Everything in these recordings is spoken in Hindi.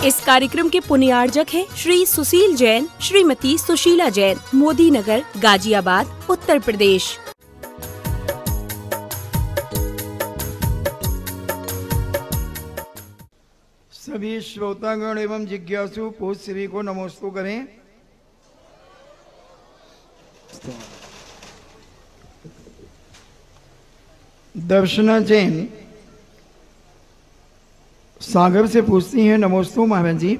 इस कार्यक्रम के पुण्यार्जक हैं श्री सुशील जैन, श्रीमती सुशीला जैन, मोदी नगर, गाजियाबाद, उत्तर प्रदेश। सभी श्रोतागण एवं जिज्ञासु पूज श्री को नमोस्तु करें। दर्शना जैन सागर से पूछती हैं, नमोस्तु महाराज जी,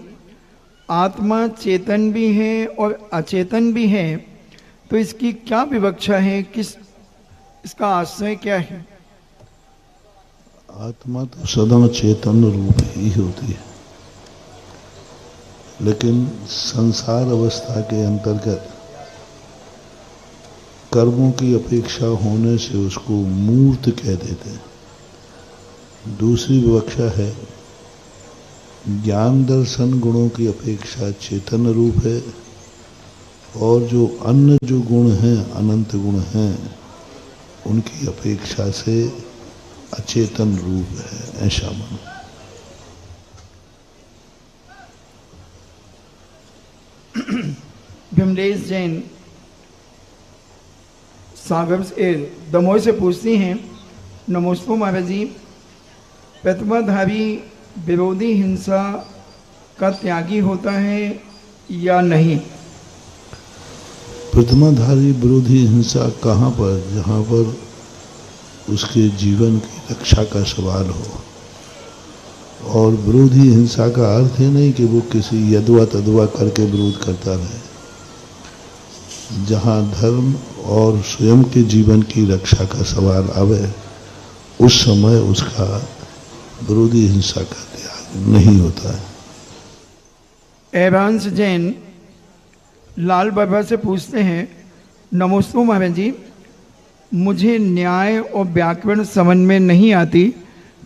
आत्मा चेतन भी है और अचेतन भी है, तो इसकी क्या विवक्षा है, किस इसका आश्रय क्या है? आत्मा तो सदा चेतन रूप ही होती है, लेकिन संसार अवस्था के अंतर्गत कर्मों की अपेक्षा होने से उसको मूर्त कह देते हैं। दूसरी विवक्षा है ज्ञान दर्शन गुणों की अपेक्षा चेतन रूप है, और जो अन्य जो गुण हैं, अनंत गुण हैं, उनकी अपेक्षा से अचेतन रूप है, ऐसा मानो। भीमलेश जैन सागर से दमोह से पूछती हैं, नमोस्तु महाराज जी, प्रतिमाधारी विरोधी हिंसा का त्यागी होता है या नहीं? प्रतिमाधारी विरोधी हिंसा कहाँ पर? जहाँ पर उसके जीवन की रक्षा का सवाल हो। और विरोधी हिंसा का अर्थ है नहीं कि वो किसी यदवा तदवा करके विरोध करता रहे। जहाँ धर्म और स्वयं के जीवन की रक्षा का सवाल आवे, उस समय उसका विरोधी हिंसा का त्याग नहीं होता है। एवांश जैन लाल बाबा से पूछते हैं, नमोस्तु महाराज जी, मुझे न्याय और व्याकरण समझ में नहीं आती,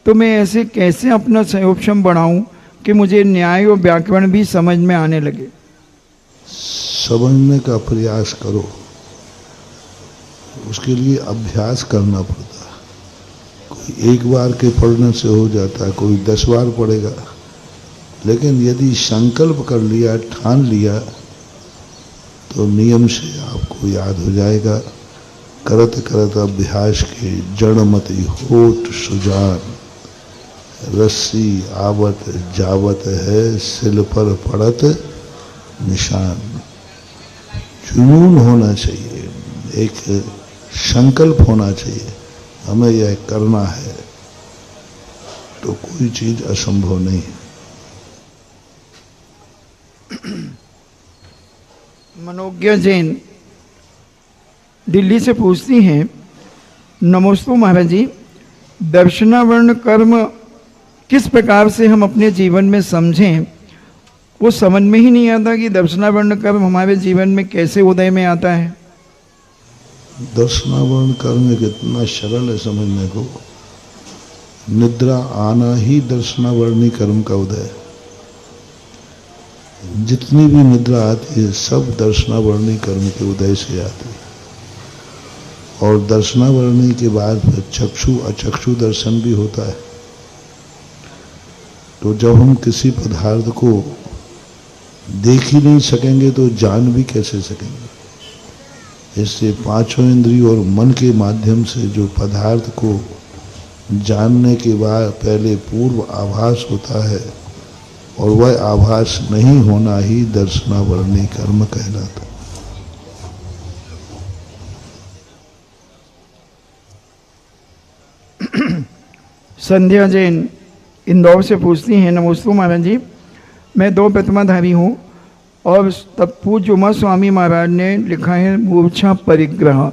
तो मैं ऐसे कैसे अपना संयोक्षम बढ़ाऊं कि मुझे न्याय और व्याकरण भी समझ में आने लगे? समझने का प्रयास करो, उसके लिए अभ्यास करना पड़ता है। कोई एक बार के पढ़ने से हो जाता है, कोई 10 बार पढ़ेगा, लेकिन यदि संकल्प कर लिया, ठान लिया, तो नियम से आपको याद हो जाएगा। करत करत अभ्यास के जड़मति होठ सुजान, रस्सी आवत जावत है, सिल पर पड़त निशान। जुनून होना चाहिए, एक संकल्प होना चाहिए, हमें यह करना है, तो कोई चीज असंभव नहीं है। मनोज्ञा जैन दिल्ली से पूछती हैं, नमोस्तु महाराज जी, दर्शनावर्ण कर्म किस प्रकार से हम अपने जीवन में समझें? वो समझ में ही नहीं आता कि दर्शनावर्ण कर्म हमारे जीवन में कैसे उदय में आता है। दर्शनावर्ण कर्म कितना सरल है समझने को। निद्रा आना ही दर्शनावर्णी कर्म का उदय है। जितनी भी निद्रा आती है, सब दर्शनावर्णी कर्म के उदय से आती है। और दर्शनावर्णी के बाद फिर चक्षु अचक्षु दर्शन भी होता है। तो जब हम किसी पदार्थ को देख ही नहीं सकेंगे तो जान भी कैसे सकेंगे? इससे पांचों इंद्रिय और मन के माध्यम से जो पदार्थ को जानने के बाद पहले पूर्व आभास होता है, और वह आभास नहीं होना ही दर्शनावर्णी कर्म कहलाता है। संध्या जैन इंदौर से पूछती हैं, नमोस्तु महाराज जी, मैं 2 प्रतिमाधारी हूँ, और तब पूज्य उमा स्वामी महाराज ने लिखा है मूर्छा परिग्रह।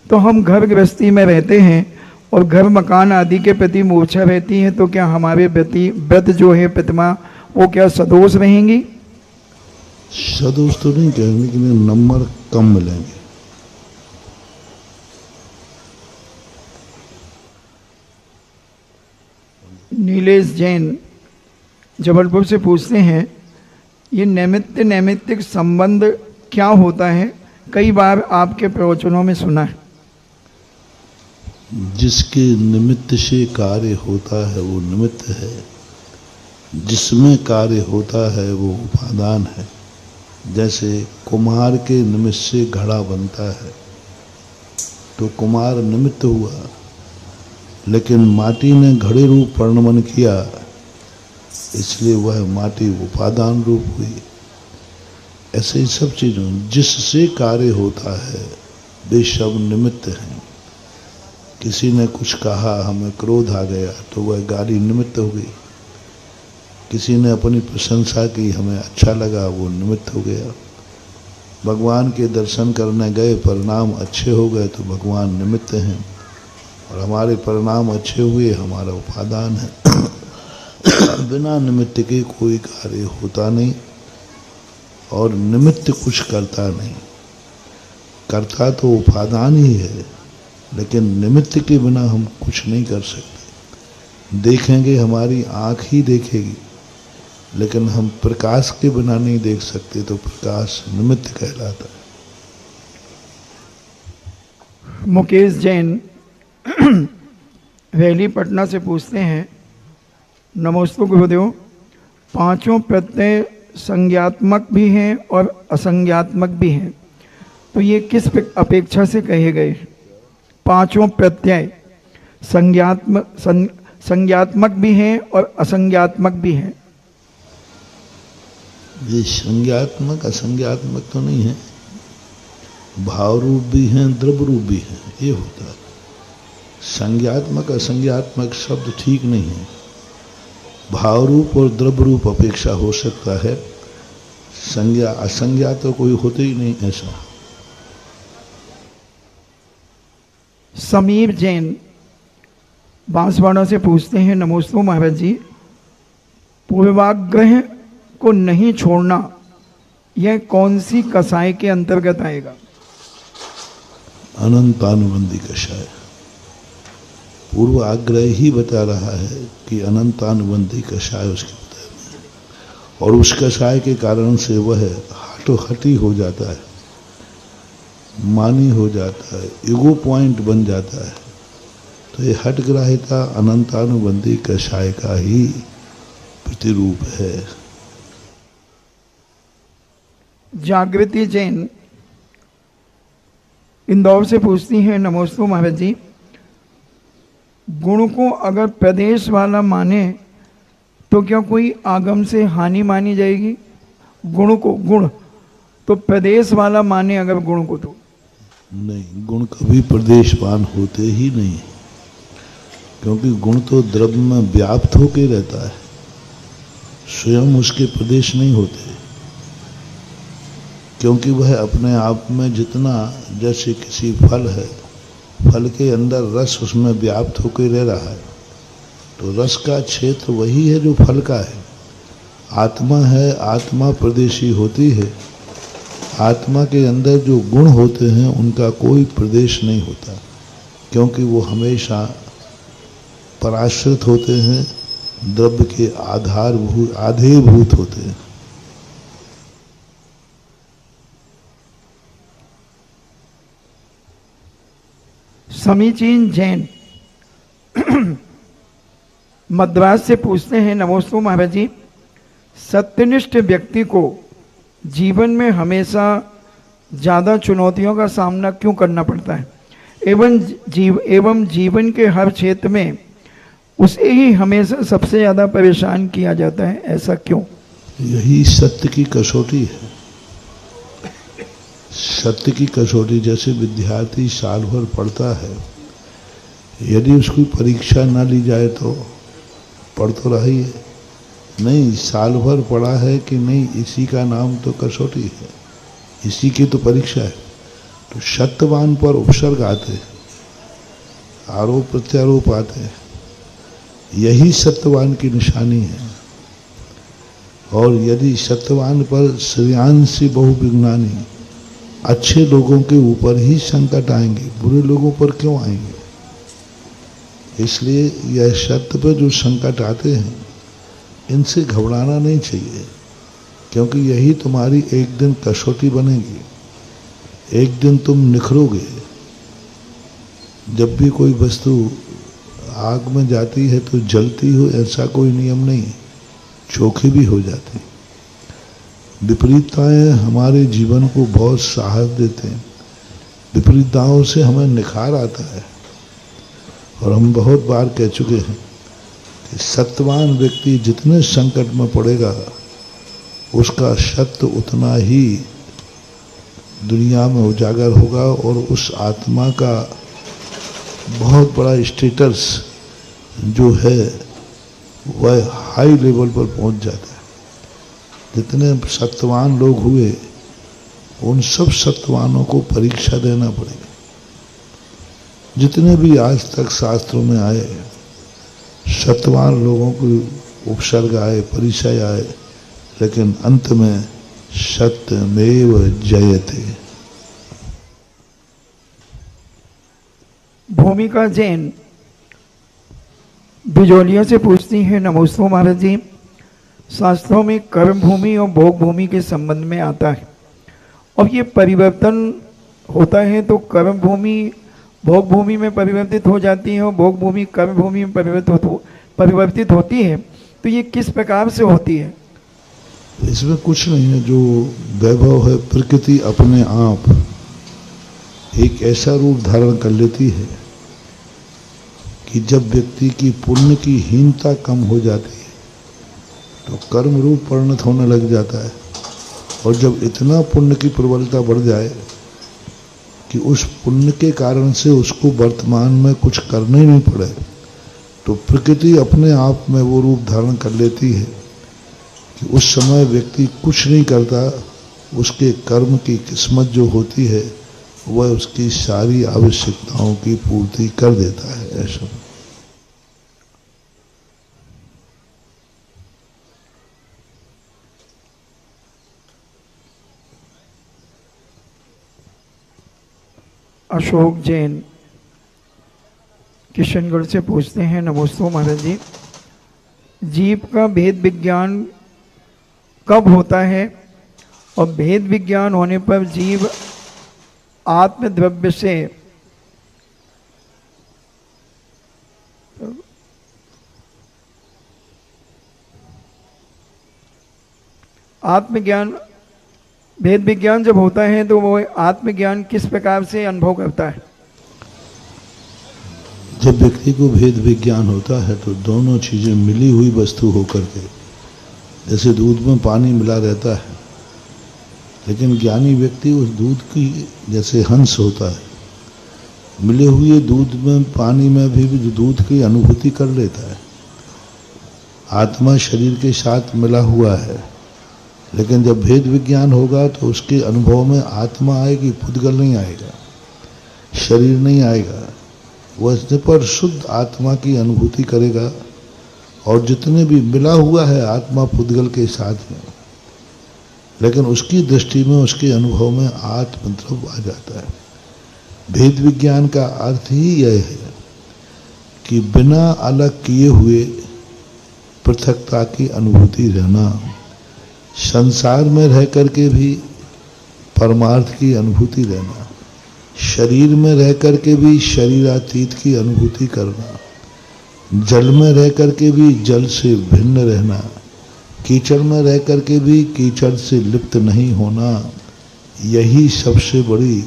तो हम घर गृहस्थी में रहते हैं और घर मकान आदि के प्रति मूर्छा रहती है, तो क्या हमारे प्रति व्रत जो है प्रतिमा, वो क्या सदोष रहेंगी? सदोष तो नहीं कहेंगे, लेकिन नंबर कम मिलेंगे। नीलेश जैन जबलपुर से पूछते हैं, ये नैमित्तिक संबंध क्या होता है? कई बार आपके प्रवचनों में सुना है। जिसके निमित्त से कार्य होता है वो निमित्त है, जिसमें कार्य होता है वो उपादान है। जैसे कुम्हार के निमित्त से घड़ा बनता है, तो कुम्हार निमित्त हुआ, लेकिन माटी ने घड़े रूप परिणमन किया, इसलिए वह माटी उपादान रूप हुई। ऐसे ही सब चीज़ों जिससे कार्य होता है वे सब निमित्त हैं। किसी ने कुछ कहा, हमें क्रोध आ गया, तो वह गाली निमित्त हो गई। किसी ने अपनी प्रशंसा की, हमें अच्छा लगा, वो निमित्त हो गया। भगवान के दर्शन करने गए, परिणाम अच्छे हो गए तो भगवान निमित्त हैं, और हमारे परिणाम अच्छे हुए हमारा उपादान है। बिना निमित्त के कोई कार्य होता नहीं, और निमित्त कुछ करता नहीं। करता तो उपादान ही है, लेकिन निमित्त के बिना हम कुछ नहीं कर सकते। देखेंगे, हमारी आँख ही देखेगी, लेकिन हम प्रकाश के बिना नहीं देख सकते, तो प्रकाश निमित्त कहलाता है। मुकेश जैन वैली पटना से पूछते हैं, नमोस्तु गुरुदेव, पांचों प्रत्यय संज्ञात्मक भी हैं और असंज्ञात्मक भी हैं, तो ये किस अपेक्षा से कहे गए? पांचों प्रत्यय संज्ञात्मक भी हैं और असंज्ञात्मक भी हैं। ये संज्ञात्मक असंज्ञात्मक तो नहीं है, भाव रूप भी हैं, द्रव्य रूप भी हैं, ये होता है। संज्ञात्मक असंज्ञात्मक शब्द ठीक नहीं है। भाव रूप और द्रव्य रूप अपेक्षा हो सकता है, संज्ञा असंज्ञा तो कोई होते ही नहीं ऐसा। समीर जैन बांसवाड़ा से पूछते हैं, नमोस्तु महाराज जी, पूर्वाग्रह को नहीं छोड़ना यह कौन सी कसाय के अंतर्गत आएगा? अनंतानुबंधी कषाय। पूर्व आग्रह ही बता रहा है कि अनंतानुबंधी कषाय उसके बताए में, और उस कषाय के कारण से वह हटोहटी हो जाता है, मानी हो जाता है, ईगो पॉइंट बन जाता है। तो ये हटग्राहिता अनंतानुबंधी कषाय का ही प्रतिरूप है। जागृति जैन इंदौर से पूछती हैं, नमोस्तु महाराज जी, गुण को अगर प्रदेश वाला माने तो क्या कोई आगम से हानि मानी जाएगी? गुण तो प्रदेश वाला माने अगर गुण को, तो नहीं, गुण कभी प्रदेशवान होते ही नहीं, क्योंकि गुण तो द्रव्य में व्याप्त होकर रहता है, स्वयं उसके प्रदेश नहीं होते। क्योंकि वह अपने आप में जितना, जैसे किसी फल है, फल के अंदर रस उसमें व्याप्त होकर रह रहा है, तो रस का क्षेत्र वही है जो फल का है। आत्मा है, आत्मा प्रदेशी होती है। आत्मा के अंदर जो गुण होते हैं उनका कोई प्रदेश नहीं होता, क्योंकि वो हमेशा पराश्रित होते हैं, द्रव्य के आधेयभूत होते हैं। समीचीन जैन मद्रास से पूछते हैं, नमोस्तु महाराज जी, सत्यनिष्ठ व्यक्ति को जीवन में हमेशा ज़्यादा चुनौतियों का सामना क्यों करना पड़ता है, एवं जीवन के हर क्षेत्र में उसे ही हमेशा सबसे ज़्यादा परेशान किया जाता है, ऐसा क्यों? यही सत्य की कसौटी है। सत्य की कसौटी, जैसे विद्यार्थी साल भर पढ़ता है, यदि उसकी परीक्षा ना ली जाए तो पढ़ तो रही है, नहीं साल भर पढ़ा है कि नहीं, इसी का नाम तो कसौटी है, इसी की तो परीक्षा है। तो सत्यवान पर उपसर्ग आते हैं, आरोप प्रत्यारोप आते हैं, यही सत्यवान की निशानी है। और यदि सत्यवान पर श्रेयांसी बहुविज्ञानी, अच्छे लोगों के ऊपर ही संकट आएंगे, बुरे लोगों पर क्यों आएंगे? इसलिए यह सत्य पर जो संकट आते हैं, इनसे घबराना नहीं चाहिए, क्योंकि यही तुम्हारी एक दिन कसौटी बनेगी, एक दिन तुम निखरोगे। जब भी कोई वस्तु आग में जाती है तो जलती हो, ऐसा कोई नियम नहीं, चोखे भी हो जाते हैं। विपरीतताएं हमारे जीवन को बहुत साहस देते हैं। विपरीतताओं से हमें निखार आता है। और हम बहुत बार कह चुके हैं कि सत्यवान व्यक्ति जितने संकट में पड़ेगा उसका सत्य उतना ही दुनिया में उजागर होगा और उस आत्मा का बहुत बड़ा स्टेटस जो है वह हाई लेवल पर पहुंच जाता है। जितने सत्यवान लोग हुए उन सब सत्यवानों को परीक्षा देना पड़ेगा। जितने भी आज तक शास्त्रों में आए सत्यवान लोगों को उपसर्ग आए, परिचय आए, लेकिन अंत में सत्यमेव जयते। भूमिका जैन बिजोलिया से पूछती है, नमोस्तु महाराज जी, शास्त्रों में कर्म भूमि और भोग भूमि के संबंध में आता है और ये परिवर्तन होता है तो कर्म भूमि भोग भूमि में परिवर्तित हो जाती है और भोग भूमि कर्म भूमि में परिवर्तित होती है, तो ये किस प्रकार से होती है? इसमें कुछ नहीं है। जो वैभव है प्रकृति अपने आप एक ऐसा रूप धारण कर लेती है कि जब व्यक्ति की पुण्य की हीनता कम हो जाती है तो कर्म रूप परिणत होने लग जाता है। और जब इतना पुण्य की प्रबलता बढ़ जाए कि उस पुण्य के कारण से उसको वर्तमान में कुछ करना ही नहीं पड़े तो प्रकृति अपने आप में वो रूप धारण कर लेती है कि उस समय व्यक्ति कुछ नहीं करता, उसके कर्म की किस्मत जो होती है वह उसकी सारी आवश्यकताओं की पूर्ति कर देता है। ऐसा अशोक जैन किशनगढ़ से पूछते हैं, नमोस्तु महाराज जी, जीव का भेद विज्ञान कब होता है और भेद विज्ञान होने पर जीव आत्मद्रव्य से आत्मज्ञान भेद विज्ञान जब होता है तो वो आत्मज्ञान किस प्रकार से अनुभव करता है? जब व्यक्ति को भेद विज्ञान होता है तो दोनों चीजें मिली हुई वस्तु होकर के, जैसे दूध में पानी मिला रहता है, लेकिन ज्ञानी व्यक्ति उस दूध की जैसे हंस होता है, मिले हुए दूध में पानी में भी दूध की अनुभूति कर लेता है। आत्मा शरीर के साथ मिला हुआ है, लेकिन जब भेद विज्ञान होगा तो उसके अनुभव में आत्मा आएगी, पुद्गल नहीं आएगा, शरीर नहीं आएगा। वह पर शुद्ध आत्मा की अनुभूति करेगा और जितने भी मिला हुआ है आत्मा पुद्गल के साथ में, लेकिन उसकी दृष्टि में उसके अनुभव में आत्मद्रव्य आ जाता है। भेद विज्ञान का अर्थ ही यह है कि बिना अलग किए हुए पृथकता की अनुभूति रहना, संसार में रह करके भी परमार्थ की अनुभूति रहना, शरीर में रह करके भी शरीरातीत की अनुभूति करना, जल में रह करके भी जल से भिन्न रहना, कीचड़ में रह करके भी कीचड़ से लिप्त नहीं होना, यही सबसे बड़ी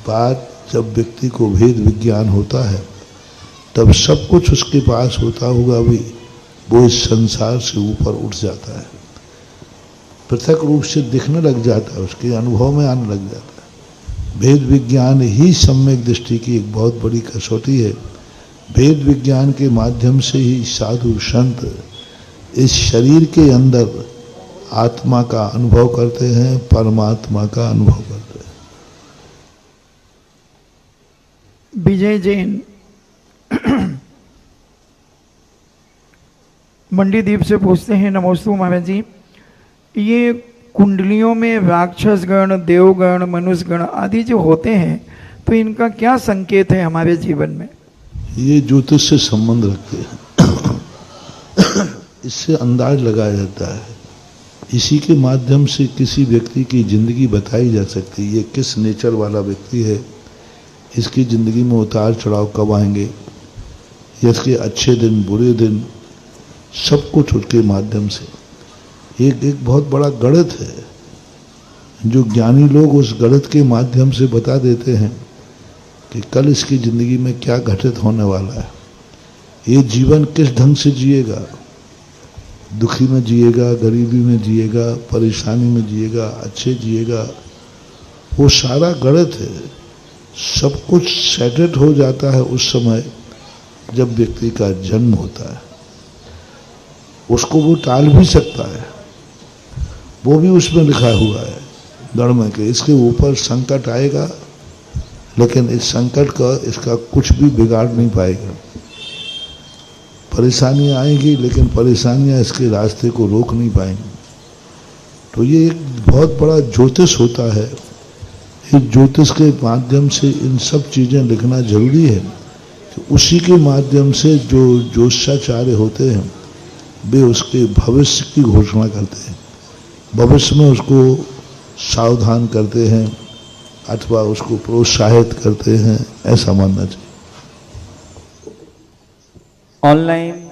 बात। जब व्यक्ति को भेद विज्ञान होता है तब सब कुछ उसके पास होता होगा भी वो इस संसार से ऊपर उठ जाता है, पृथक रूप से दिखने लग जाता है, उसके अनुभव में आने लग जाता है। भेद विज्ञान ही सम्यक दृष्टि की एक बहुत बड़ी कसौटी है। भेद विज्ञान के माध्यम से ही साधु संत इस शरीर के अंदर आत्मा का अनुभव करते हैं, परमात्मा का अनुभव करते हैं। विजय जैन मंडीदीप से पूछते हैं, नमोस्तु महाराज जी, ये कुंडलियों में राक्षस गण, देवगण, मनुष्य गण आदि जो होते हैं तो इनका क्या संकेत है हमारे जीवन में? ये ज्योतिष से संबंध रखते हैं। इससे अंदाज लगाया जाता है, इसी के माध्यम से किसी व्यक्ति की जिंदगी बताई जा सकती है। ये किस नेचर वाला व्यक्ति है, इसकी जिंदगी में उतार चढ़ाव कब आएंगे, इसके अच्छे दिन बुरे दिन सब कुछ उसके माध्यम से। एक बहुत बड़ा गणित है जो ज्ञानी लोग उस गणित के माध्यम से बता देते हैं कि कल इसकी जिंदगी में क्या घटित होने वाला है, ये जीवन किस ढंग से जिएगा, दुखी में जिएगा, गरीबी में जिएगा, परेशानी में जिएगा, अच्छे जिएगा, वो सारा गणित है। सब कुछ सेटेड हो जाता है उस समय जब व्यक्ति का जन्म होता है। उसको वो टाल भी सकता है, वो भी उसमें लिखा हुआ है गणमय के। इसके ऊपर संकट आएगा, लेकिन इस संकट का इसका कुछ भी बिगाड़ नहीं पाएगा। परेशानियां आएंगी, लेकिन परेशानियां इसके रास्ते को रोक नहीं पाएंगी। तो ये एक बहुत बड़ा ज्योतिष होता है। इस ज्योतिष के माध्यम से इन सब चीज़ें लिखना जरूरी है कि उसी के माध्यम से जो ज्योतिषाचार्य होते हैं वे उसके भविष्य की घोषणा करते हैं, भविष्य में उसको सावधान करते हैं अथवा उसको प्रोत्साहित करते हैं, ऐसा मानना चाहिए। ऑनलाइन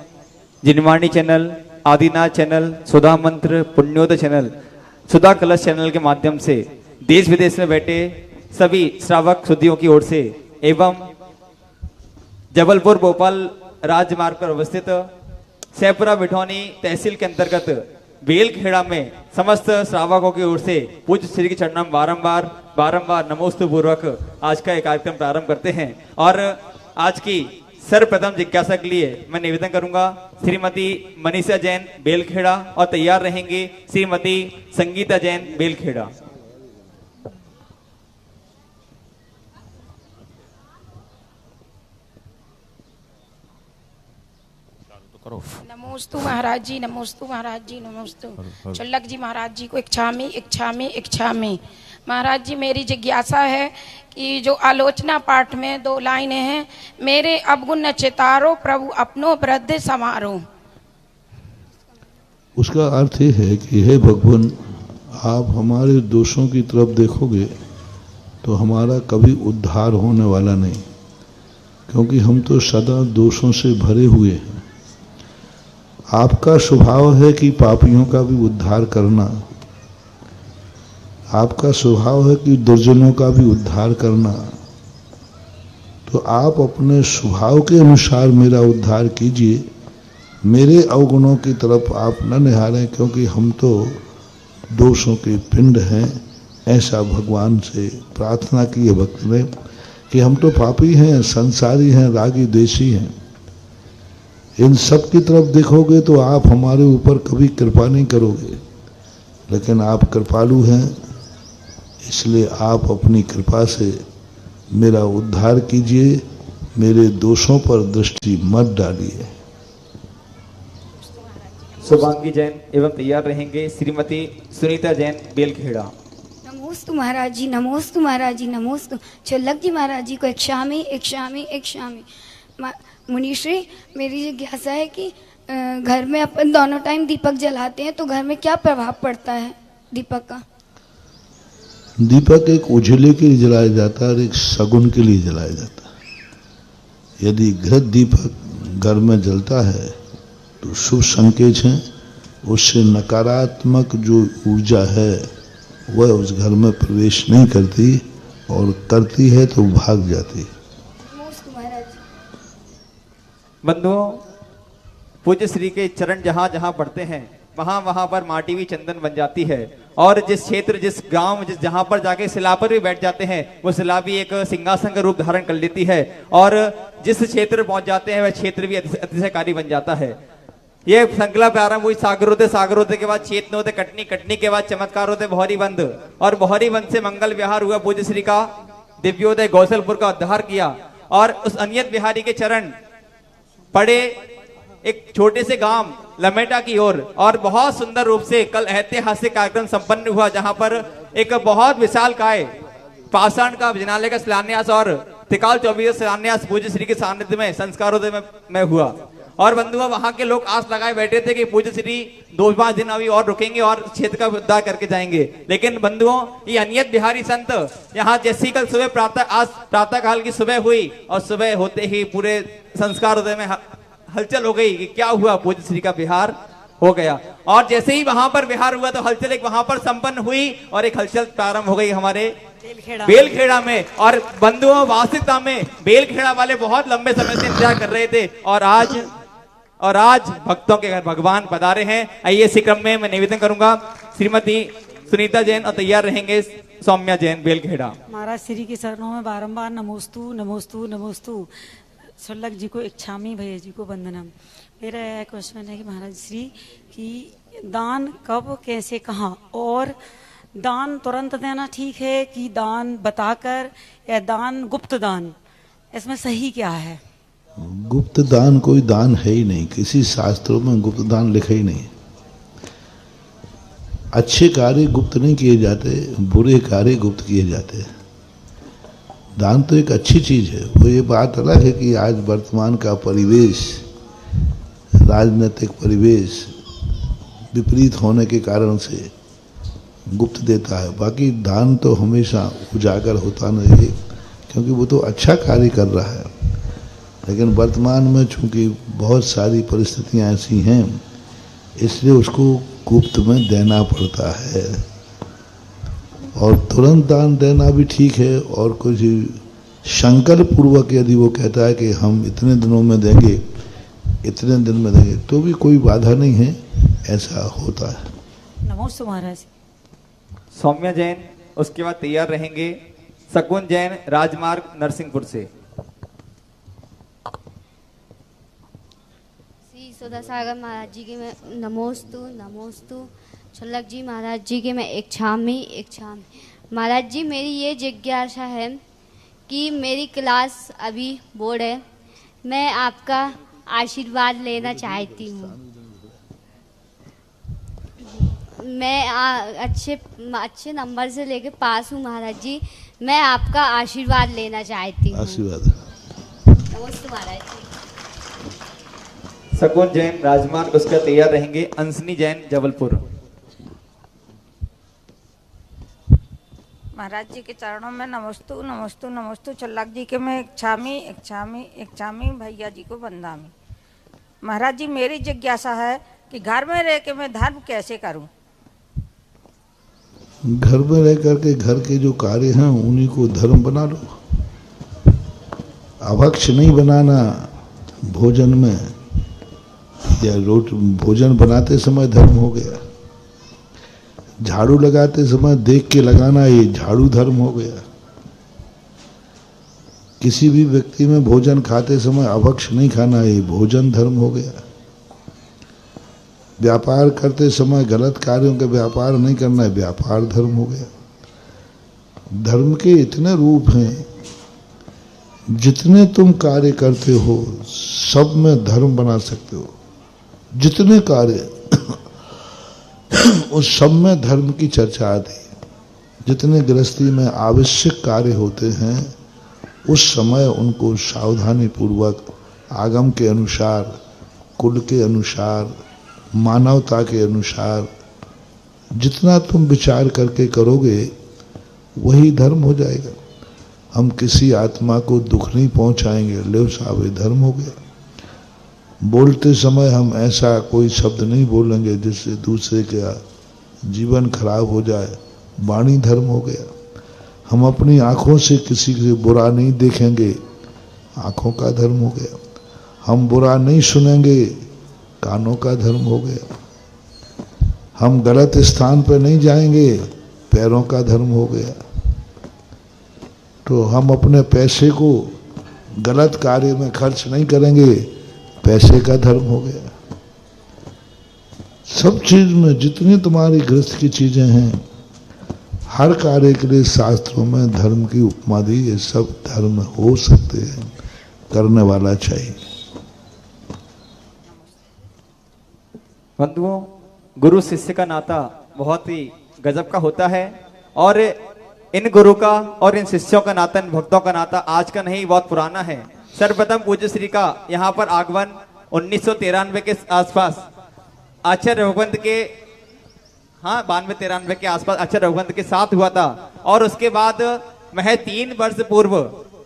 जिनवाणी चैनल, आदिनाथ चैनल, सुधा मंत्र, पुण्योदय चैनल, सुधा कलश चैनल के माध्यम से देश विदेश में बैठे सभी श्रावक सुधियों की ओर से एवं जबलपुर भोपाल राजमार्ग पर अवस्थित सैपुरा बिठौनी तहसील के अंतर्गत बेलखेड़ा में समस्त श्रावकों की ओर से पूज्य श्री के चरणों में बारंबार नमोस्तु पूर्वक आज का ये कार्यक्रम प्रारंभ करते हैं। और आज की सर्वप्रथम जिज्ञासा के लिए मैं निवेदन करूंगा श्रीमती मनीषा जैन बेलखेड़ा और तैयार रहेंगे श्रीमती संगीता जैन बेलखेड़ा। नमोस्तु महाराज जी, नमोस्तु महाराज जी, नमोस्तु चल्लक जी महाराज जी को इच्छा में महाराज जी मेरी जिज्ञासा है कि जो आलोचना पाठ में 2 लाइनें हैं, मेरे अवगुण न चितारो प्रभु अपनो वृद्धि समारो। उसका अर्थ ये है कि हे भगवान, आप हमारे दोषों की तरफ देखोगे तो हमारा कभी उद्धार होने वाला नहीं, क्योंकि हम तो सदा दोषों से भरे हुए हैं। आपका स्वभाव है कि पापियों का भी उद्धार करना, आपका स्वभाव है कि दुर्जनों का भी उद्धार करना। तो आप अपने स्वभाव के अनुसार मेरा उद्धार कीजिए, मेरे अवगुणों की तरफ आप न निहारें, क्योंकि हम तो दोषों के पिंड हैं। ऐसा भगवान से प्रार्थना की है भक्त ने कि हम तो पापी हैं, संसारी हैं, रागी द्वेषी हैं। इन सब की तरफ देखोगे तो आप हमारे ऊपर कभी कृपा नहीं करोगे, लेकिन आप कृपालु हैं, इसलिए आप अपनी कृपा से मेरा उद्धार कीजिए, मेरे दोषों पर दृष्टि मत डालिए। शुभांगी जैन एवं तैयार रहेंगे श्रीमती सुनीता जैन बेलखेड़ा। नमोस्तु महाराज जी, नमोस्तु महाराज जी, नमोस्तु चल्लक जी महाराज जी को एक मुनीश्री मेरी जिज्ञासा है कि घर में अपन दोनों टाइम दीपक जलाते हैं तो घर में क्या प्रभाव पड़ता है दीपक का? दीपक एक उजले के लिए जलाया जाता है और एक शगुन के लिए जलाया जाता है। यदि घृत दीपक घर में जलता है तो शुभ संकेत है, उससे नकारात्मक जो ऊर्जा है वह उस घर में प्रवेश नहीं करती, और करती है तो भाग जाती। बंधुओं, पूज्य श्री के चरण जहां जहां पड़ते हैं वहां वहां पर माटी भी चंदन बन जाती है, और जिस क्षेत्र, जिस गांव, जिस जहां पर जाके शिला पर भी बैठ जाते हैं वो शिला भी एक सिंहासन का रूप धारण कर लेती है, और जिस क्षेत्र पहुंच जाते हैं वह क्षेत्र भी अतिशयकारी बन जाता है। ये श्रृंखला प्रारंभ हुई सागरोदय के बाद चेतनोदय, कटनी के बाद चमत्कार होते बहरी बंद, और बहरी बंद से मंगल विहार हुआ, पूज्य श्री का दिव्योदय गौसलपुर का उद्धार किया, और उस अनियत बिहारी के चरण पड़े एक छोटे से गांव लमेटा की ओर, और बहुत सुंदर रूप से कल ऐतिहासिक कार्यक्रम संपन्न हुआ, जहां पर एक बहुत विशाल काय पाषाण का विजनालय का शिलान्यास और त्रिकाल 24 शिलान्यास पूज्य श्री के सानिध्य में संस्कारोदय में हुआ। और बंधुआ, वहां के लोग आस लगाए बैठे थे कि पूज्य श्री 2-5 दिन अभी और रुकेंगे और क्षेत्र का उद्धार करके जाएंगे, लेकिन बंधुओं ये अनियत बिहारी संत यहाँ जैसी कल सुबह प्रातः काल की सुबह हुई, और सुबह होते ही पूरे संस्कारोदय में हलचल हो गई कि क्या हुआ, पूज्य श्री का विहार हो गया। और जैसे ही वहां पर विहार हुआ तो हलचल एक वहां पर संपन्न हुई और एक हलचल प्रारंभ हो गई हमारे बेलखेड़ा में। और बंधुओं, वास्तविकता में बेलखेड़ा वाले बहुत लंबे समय से इंतजार कर रहे थे और आज भक्तों के घर भगवान पधारे हैं। आइए इसी क्रम में मैं निवेदन करूंगा श्रीमती सुनीता जैन और तैयार रहेंगे सौम्या जैन बेलखेड़ा। महाराज श्री के चरणों में बारंबार नमोस्तु नमोस्तु नमोस्तु। सुल्लक जी को इच्छामी, भैया जी को वंदनम। मेरा यह क्वेश्चन है कि महाराज श्री की दान कब, कैसे, कहाँ, और दान तुरंत देना ठीक है कि दान बताकर, या दान गुप्त दान, इसमें सही क्या है? गुप्त दान कोई दान है ही नहीं, किसी शास्त्रों में गुप्त दान लिखा ही नहीं। अच्छे कार्य गुप्त नहीं किए जाते, बुरे कार्य गुप्त किए जाते। दान तो एक अच्छी चीज है। वो ये बात अलग है कि आज वर्तमान का परिवेश, राजनीतिक परिवेश विपरीत होने के कारण से गुप्त देता है। बाकी दान तो हमेशा उजागर होता नहीं, क्योंकि वो तो अच्छा कार्य कर रहा है। लेकिन वर्तमान में चूंकि बहुत सारी परिस्थितियां ऐसी हैं, इसलिए उसको गुप्त में देना पड़ता है। और तुरंत दान देना भी ठीक है, और कुछ संकल्प पूर्वक यदि वो कहता है कि हम इतने दिनों में देंगे, इतने दिन में देंगे, तो भी कोई बाधा नहीं है, ऐसा होता है। नमोस्तु महाराज। सौम्या जैन, उसके बाद तैयार रहेंगे शकुन जैन राजमार्ग नरसिंहपुर से। श्री सौदासागर महाराज जी के मैं नमोस्तु नमोस्तु। छल्लक जी महाराज जी के मैं इच्छामी इच्छामी। महाराज जी, मेरी ये जिज्ञासा है कि मेरी क्लास अभी बोर्ड है, मैं आपका आशीर्वाद लेना चाहती हूँ। मैं अच्छे नंबर से लेके पास हूँ महाराज जी, मैं आपका आशीर्वाद लेना चाहती हूँ। आशीर्वाद। नमस्ते महाराज जी। शकुन जैन राजमार्ग, उसका तैयार रहेंगे अंशनी जैन जबलपुर। महाराज जी के चरणों में नमोस्तु नमोस्तु नमोस्तु। छल्लक जी के मैं इच्छामी इच्छामी इच्छामी, भैया जी को वंदामी। महाराज जी, मेरी जिज्ञासा है कि घर में रह के मैं धर्म कैसे करूं? घर में रह करके घर के जो कार्य हैं उन्हीं को धर्म बना लो। अभक्ष नहीं बनाना भोजन में, या भोजन बनाते समय धर्म हो गया। झाड़ू लगाते समय देख के लगाना, ये झाड़ू धर्म हो गया। किसी भी व्यक्ति में भोजन खाते समय अभक्ष नहीं खाना, ये भोजन धर्म हो गया। व्यापार करते समय गलत कार्यों के व्यापार नहीं करना है, व्यापार धर्म हो गया। धर्म के इतने रूप हैं, जितने तुम कार्य करते हो सब में धर्म बना सकते हो। जितने कार्य उस सब में धर्म की चर्चा आती है। जितने गृहस्थी में आवश्यक कार्य होते हैं उस समय उनको सावधानी पूर्वक आगम के अनुसार, कुल के अनुसार, मानवता के अनुसार जितना तुम विचार करके करोगे वही धर्म हो जाएगा। हम किसी आत्मा को दुख नहीं पहुंचाएंगे, ले साहब धर्म हो गया। बोलते समय हम ऐसा कोई शब्द नहीं बोलेंगे जिससे दूसरे का जीवन खराब हो जाए, वाणी धर्म हो गया। हम अपनी आंखों से किसी से बुरा नहीं देखेंगे, आंखों का धर्म हो गया। हम बुरा नहीं सुनेंगे, कानों का धर्म हो गया। हम गलत स्थान पर नहीं जाएंगे, पैरों का धर्म हो गया। तो हम अपने पैसे को गलत कार्य में खर्च नहीं करेंगे, पैसे का धर्म हो गया। सब चीज में जितनी तुम्हारी गृहस्थ की चीजें हैं, हर कार्य के लिए शास्त्रों में धर्म की उपमा दी। ये सब धर्म हो सकते हैं, करने वाला चाहिए। बंधुओं, गुरु शिष्य का नाता बहुत ही गजब का होता है, और इन गुरु का और इन शिष्यों का नाता, इन भक्तों का नाता आज का नहीं, बहुत पुराना है। सर्वप्रथम पूज्य श्री का यहाँ पर आगमन 1993 के आसपास आचार्य रघुवंत के 92-93 के आसपास आचार्य रघुवंत के साथ हुआ था। और उसके बाद महज 3 वर्ष पूर्व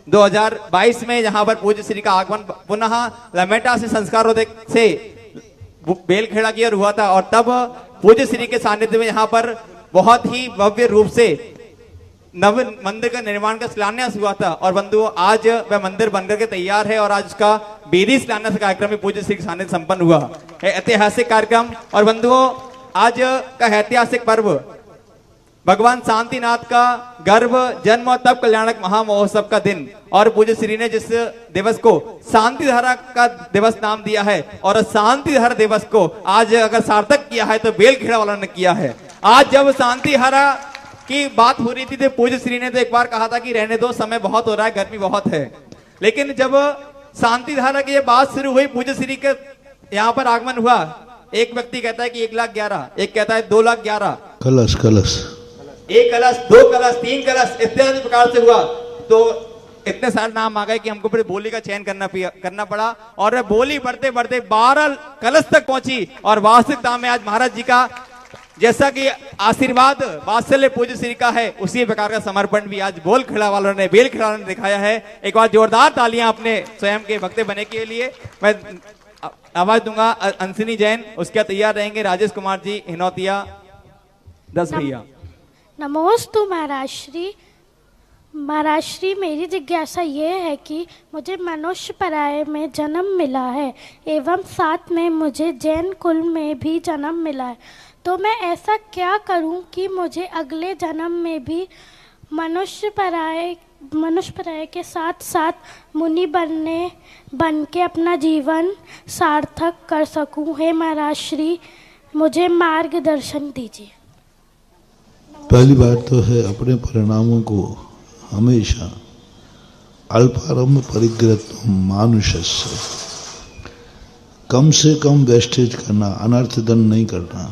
2022 में यहाँ पर पूज्य श्री का आगमन पुनः लमेटा से संस्कारोदय से बेलखेड़ा की ओर हुआ था और तब पूज्य श्री के सानिध्य में यहाँ पर बहुत ही भव्य रूप से नव मंदिर का निर्माण का शिलान्यास हुआ था। और बंधुओं आज वह मंदिर बनकर के तैयार है और आज उसका बेदी शिलान्यास कार्यक्रम में पूज्य श्री के सानिध्य संपन्न हुआ है, ऐतिहासिक कार्यक्रम। और बंधुओं आज का ऐतिहासिक पर्व भगवान शांतिनाथ का गर्भ जन्म और तब कल्याणक महामहोत्सव का दिन और पूज्य श्री ने जिस दिवस को शांतिधारा का दिवस नाम दिया है और शांतिधारा दिवस को आज अगर सार्थक किया है तो बेलखेड़ा वालों ने किया है। आज जब शांतिधारा की बात हो रही थी तो पूज्य श्री ने तो एक बार कहा था कि रहने दो, समय बहुत हो रहा है, गर्मी बहुत है। लेकिन जब शांतिधारा की बात शुरू हुई, पूज्य श्री के यहाँ पर आगमन हुआ, एक व्यक्ति कहता है कि 1,11,000, एक कहता है 2,11,000, कलश कलश, 1 कलश, 2 कलश, 3 कलश इत्यादि प्रकार से हुआ। तो इतने सारे नाम आ गए कि हमको फिर बोली का चयन करना पड़ा और बोली बढ़ते बढ़ते 12 कलश तक पहुंची। और वास्तविकता में आज महाराज जी का जैसा कि आशीर्वाद वात्सल्य पूज्य श्री का है, उसी प्रकार का समर्पण भी आज बेलखेड़ा वालों ने दिखाया है। एक बार जोरदार तालियां अपने स्वयं के भक्त बने के लिए। मैं आवाज दूंगा अंशनी जैन, उसके तैयार रहेंगे राजेश कुमार जी हिनौतिया, 10 भैया। नमोस्तु महाराज श्री। महाराज श्री, मेरी जिज्ञासा ये है कि मुझे मनुष्य पराये में जन्म मिला है एवं साथ में मुझे जैन कुल में भी जन्म मिला है, तो मैं ऐसा क्या करूं कि मुझे अगले जन्म में भी मनुष्य पराये के साथ साथ मुनि बन के अपना जीवन सार्थक कर सकूं। हे महाराज श्री, मुझे मार्गदर्शन दीजिए। पहली बात तो है अपने परिणामों को हमेशा अल्पारंभ परिग्रह मानुषस्य, कम से कम वेस्टेज करना, अनर्थ दंड नहीं करना,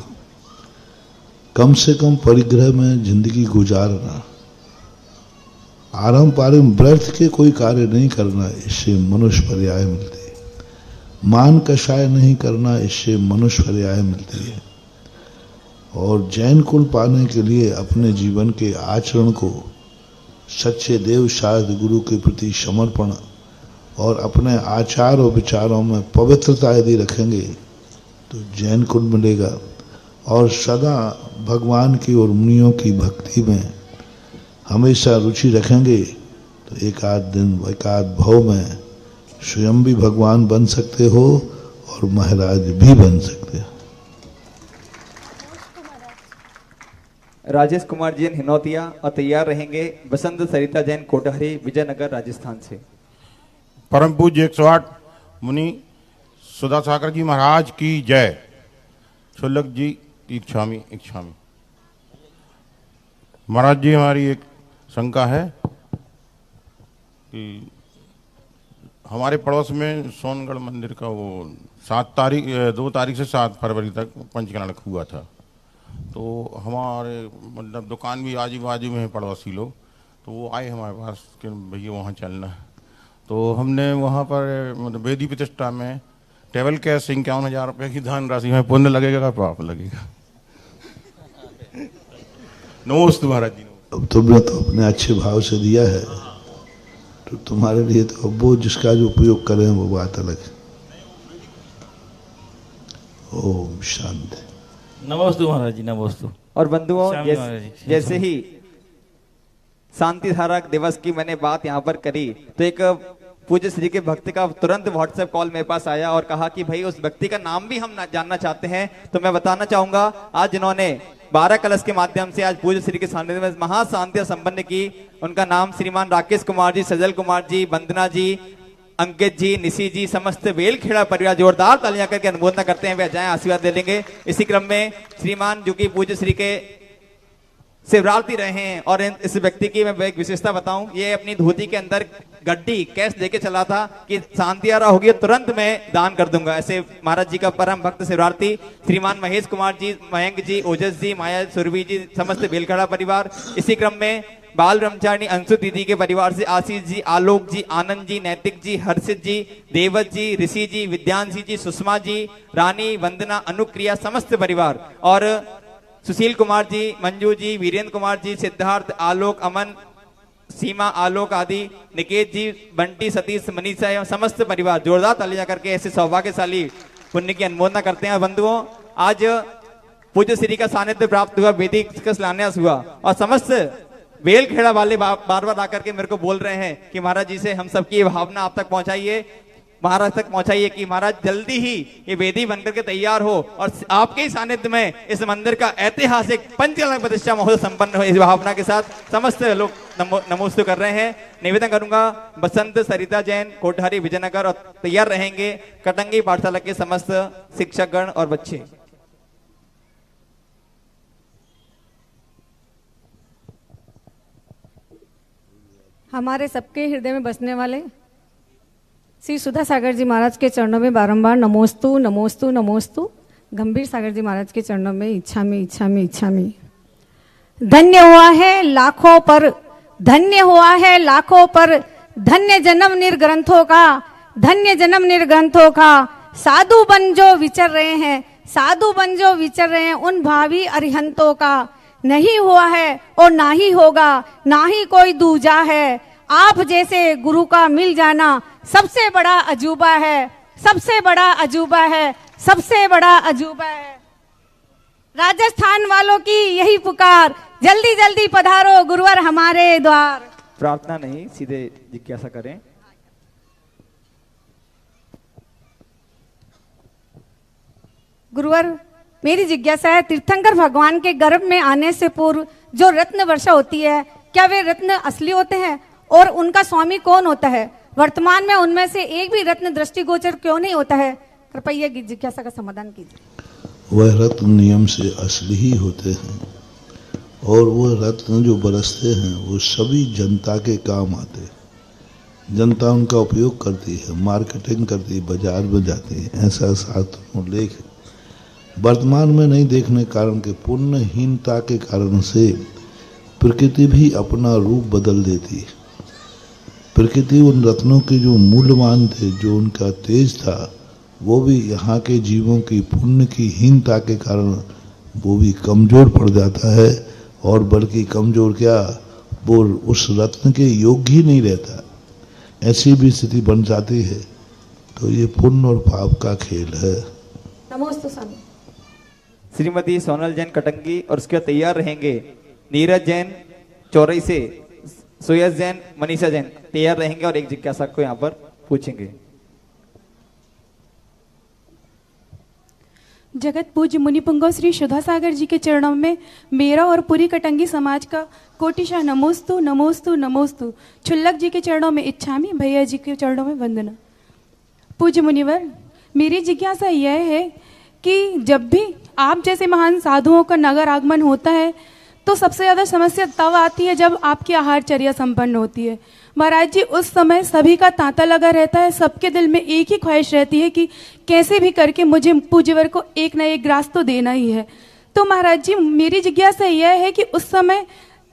कम से कम परिग्रह में जिंदगी गुजारना, आरंपरिक व्यर्थ के कोई कार्य नहीं करना, इससे मनुष्य पर्याय मिलती है। मान कषाय नहीं करना, इससे मनुष्य पर्याय मिलती है। और जैन कुल पाने के लिए अपने जीवन के आचरण को सच्चे देव शास्त्र गुरु के प्रति समर्पण और अपने आचार और विचारों में पवित्रता यदि रखेंगे तो जैन कुल मिलेगा। और सदा भगवान की और मुनियों की भक्ति में हमेशा रुचि रखेंगे तो एक आध दिन एक आध भव में स्वयं भी भगवान बन सकते हो और महाराज भी बन सकते हो। राजेश कुमार जैन हिनौतिया और तैयार रहेंगे बसंत सरिता जैन कोटहरी विजयनगर राजस्थान से। परम पूज्य 108 मुनि सुधा सागर जी महाराज की जय। छुल्लक जी की इच्छामी। महाराज जी, हमारी एक शंका है कि हमारे पड़ोस में सोनगढ़ मंदिर का वो 2 तारीख से 7 फरवरी तक पंचकरण हुआ था। तो हमारे मतलब दुकान भी आजू बाजू में है पड़ोसी लोग, तो वो आए हमारे पास कि भैया वहाँ चलना है। तो हमने वहाँ पर मतलब वेदी प्रतिष्ठा में टेबल कैश 51,000 रुपये की धन राशि में पुण्य लगेगा का पाप लगेगा? नमस्ते महाराज जी। अब तुमने तो अपने अच्छे भाव से दिया है तो तुम्हारे लिए तो अब वो जिसका जो उपयोग करें वो बात अलग है। ओम शांति। नमस्ते महाराज जी, नमस्ते। और बंधुओं, जैसे ही शांति धारा दिवस की मैंने बात यहाँ पर करी तो एक पूज्य श्री के भक्त का तुरंत व्हाट्सएप कॉल मेरे पास आया और कहा कि भाई उस व्यक्ति का नाम भी हम जानना चाहते हैं। तो मैं बताना चाहूंगा, आज जिन्होंने 12 कलश के माध्यम से आज पूज्य श्री के सानिध्य में महाशांति संपन्न की, उनका नाम श्रीमान राकेश कुमार जी, सजल कुमार जी, वंदना जी, अंकित जी, निशी जी, समस्त बेलखेड़ा परिवार जोरदार तालियां करके अनुमोदन करते हैं, वे जाएं आशीर्वाद दे लेंगे। इसी क्रम में श्रीमान जो कि पूज्य श्री के शिवरात्रि रहे हैं और इस व्यक्ति की मैं एक विशेषता बताऊं, ये अपनी धोती के अंदर गड्डी कैश लेके चला था कि शांति आ रहा होगी तुरंत मैं दान कर दूंगा। ऐसे महाराज जी का परम भक्त शिवरार्थी श्रीमान महेश कुमार जी, मयंक जी, ओजस जी, माया सुरभि जी, समस्त बेलखेड़ा परिवार। इसी क्रम में बाल ब्रह्मचारिणी अंशु दीदी के परिवार से आशीष जी, आलोक जी, आनंद जी, नैतिक जी, हर्षित जी, देवत जी, ऋषि जी, विद्यांशी जी, सुषमा जी, रानी, वंदना, अनुक्रिया, समस्त परिवार और सुशील कुमार जी, मंजू जी, वीरेंद्र कुमार जी, सिद्धार्थ, आलोक, अमन, सीमा, आलोक आदि, निकेत जी, बंटी, सतीश, मनीषा एवं समस्त परिवार जोरदार तालियां करके ऐसे सौभाग्यशाली पुण्य की अनुमोदना करते हैं। बंधुओं, आज पूज्य श्री का सानिध्य प्राप्त हुआ, वेदिक का शिलान्यास हुआ और समस्त बेलखेड़ा वाले बार बार आकर के मेरे को बोल रहे हैं कि महाराज जी से हम सबकी ये भावना आप तक पहुंचाइए, महाराज तक पहुंचाइए कि महाराज जल्दी ही ये वेदी बनकर के तैयार हो और आपके ही सानिध्य में इस मंदिर का ऐतिहासिक पंचकला प्रतिष्ठा महोत्सव संपन्न हो। इस भावना के साथ समस्त लोग नमोस्तु कर रहे हैं। निवेदन करूंगा बसंत, सरिता जैन, कोठारी, विजयनगर और तैयार रहेंगे कटंगी पाठशाला के समस्त शिक्षकगण और बच्चे। हमारे सबके हृदय में बसने वाले श्री सुधा सागर जी महाराज के चरणों में बारंबार नमोस्तु नमोस्तु नमोस्तु। गंभीर सागर जी महाराज के चरणों में इच्छामि इच्छामि इच्छामि। धन्य हुआ है लाखों पर, धन्य हुआ है लाखों पर, धन्य जन्म निर्ग्रंथों का, धन्य जन्म निर्ग्रंथों का। साधु बन जो विचर रहे हैं, साधु बन जो विचर रहे हैं, उन भावी अरिहंतों का नहीं हुआ है और ना ही होगा, ना ही कोई दूजा है। आप जैसे गुरु का मिल जाना सबसे बड़ा अजूबा है, सबसे बड़ा अजूबा है, सबसे बड़ा अजूबा है। राजस्थान वालों की यही पुकार, जल्दी जल्दी पधारो गुरुवर हमारे द्वार। प्रार्थना नहीं, सीधे जिज्ञासा करें। गुरुवर, मेरी जिज्ञासा है, तीर्थंकर भगवान के गर्भ में आने से पूर्व जो रत्न वर्षा होती है, क्या वे रत्न असली होते हैं और उनका स्वामी कौन होता है? वर्तमान में उनमें से एक भी रत्न दृष्टिगोचर क्यों नहीं होता है? कृपया जिज्ञासा का समाधान कीजिए। वह रत्न नियम से असली ही होते हैं और वह रत्न जो बरसते हैं वो सभी जनता के काम आते हैं। जनता उनका उपयोग करती है, मार्केटिंग करती है, बाजार में जाती है, ऐसा शास्त्रों में उल्लेख है। वर्तमान में नहीं देखने कारण के पुण्यहीनता के कारण से प्रकृति भी अपना रूप बदल देती है। प्रकृति उन रत्नों के जो मूल्यवान थे, जो उनका तेज था, वो भी यहाँ के जीवों की पुण्य की हीनता के कारण वो भी कमज़ोर पड़ जाता है और बल्कि कमज़ोर क्या, वो उस रत्न के योग्य ही नहीं रहता। ऐसी भी स्थिति बन जाती है। तो ये पुण्य और पाप का खेल है। नमोस्तु स्वामी। श्रीमती सोनल जैन कटंगी और उसके बाद तैयार रहेंगे नीरज जैन चौरई से, सुयस जैन, मनीषा जैन तैयार रहेंगे और एक जिज्ञासा को यहाँ पर पूछेंगे। जगत पूज्य मुनि पुंगव श्री सुधा सागर जी के चरणों में मेरा और पूरी कटंगी समाज का कोटिशा नमोस्तु नमोस्तु नमोस्तु। छुल्लक जी के चरणों में इच्छामि, भैया जी के चरणों में वंदना। पूज्य मुनिवर, मेरी जिज्ञासा यह है कि जब भी आप जैसे महान साधुओं का नगर आगमन होता है तो सबसे ज़्यादा समस्या तब आती है जब आपकी आहारचर्या संपन्न होती है। महाराज जी, उस समय सभी का तांता लगा रहता है, सबके दिल में एक ही ख्वाहिश रहती है कि कैसे भी करके मुझे पूज्यवर को एक ना एक ग्रास तो देना ही है। तो महाराज जी, मेरी जिज्ञासा यह है कि उस समय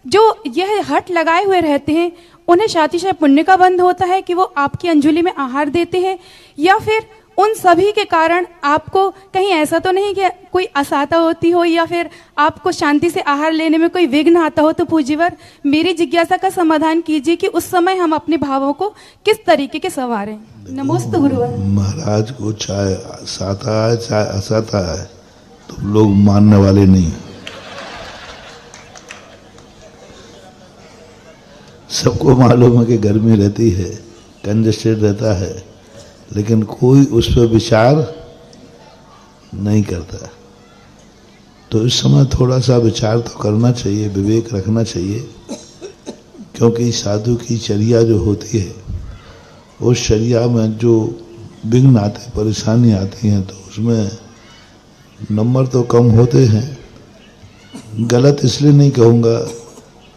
जो यह हट लगाए हुए रहते हैं, उन्हें शातिशय पुण्य का बंध होता है कि वो आपकी अंजुलि में आहार देते हैं, या फिर उन सभी के कारण आपको कहीं ऐसा तो नहीं कि कोई असहता होती हो या फिर आपको शांति से आहार लेने में कोई विघ्न आता हो? तो पूज्यवर, मेरी जिज्ञासा का समाधान कीजिए कि उस समय हम अपने भावों को किस तरीके के संवारें। नमोस्तु गुरुवर। महाराज को चाहे साता है चाहे असता है, तो लोग मानने वाले नहीं। सबको मालूम है कि गर्मी रहती है, कंजेस्टेड रहता है, लेकिन कोई उस पर विचार नहीं करता। तो इस समय थोड़ा सा विचार तो करना चाहिए, विवेक रखना चाहिए, क्योंकि साधु की चर्या जो होती है, उस चर्या में जो विघ्न आते, परेशानी आती हैं, तो उसमें नंबर तो कम होते हैं। गलत इसलिए नहीं कहूँगा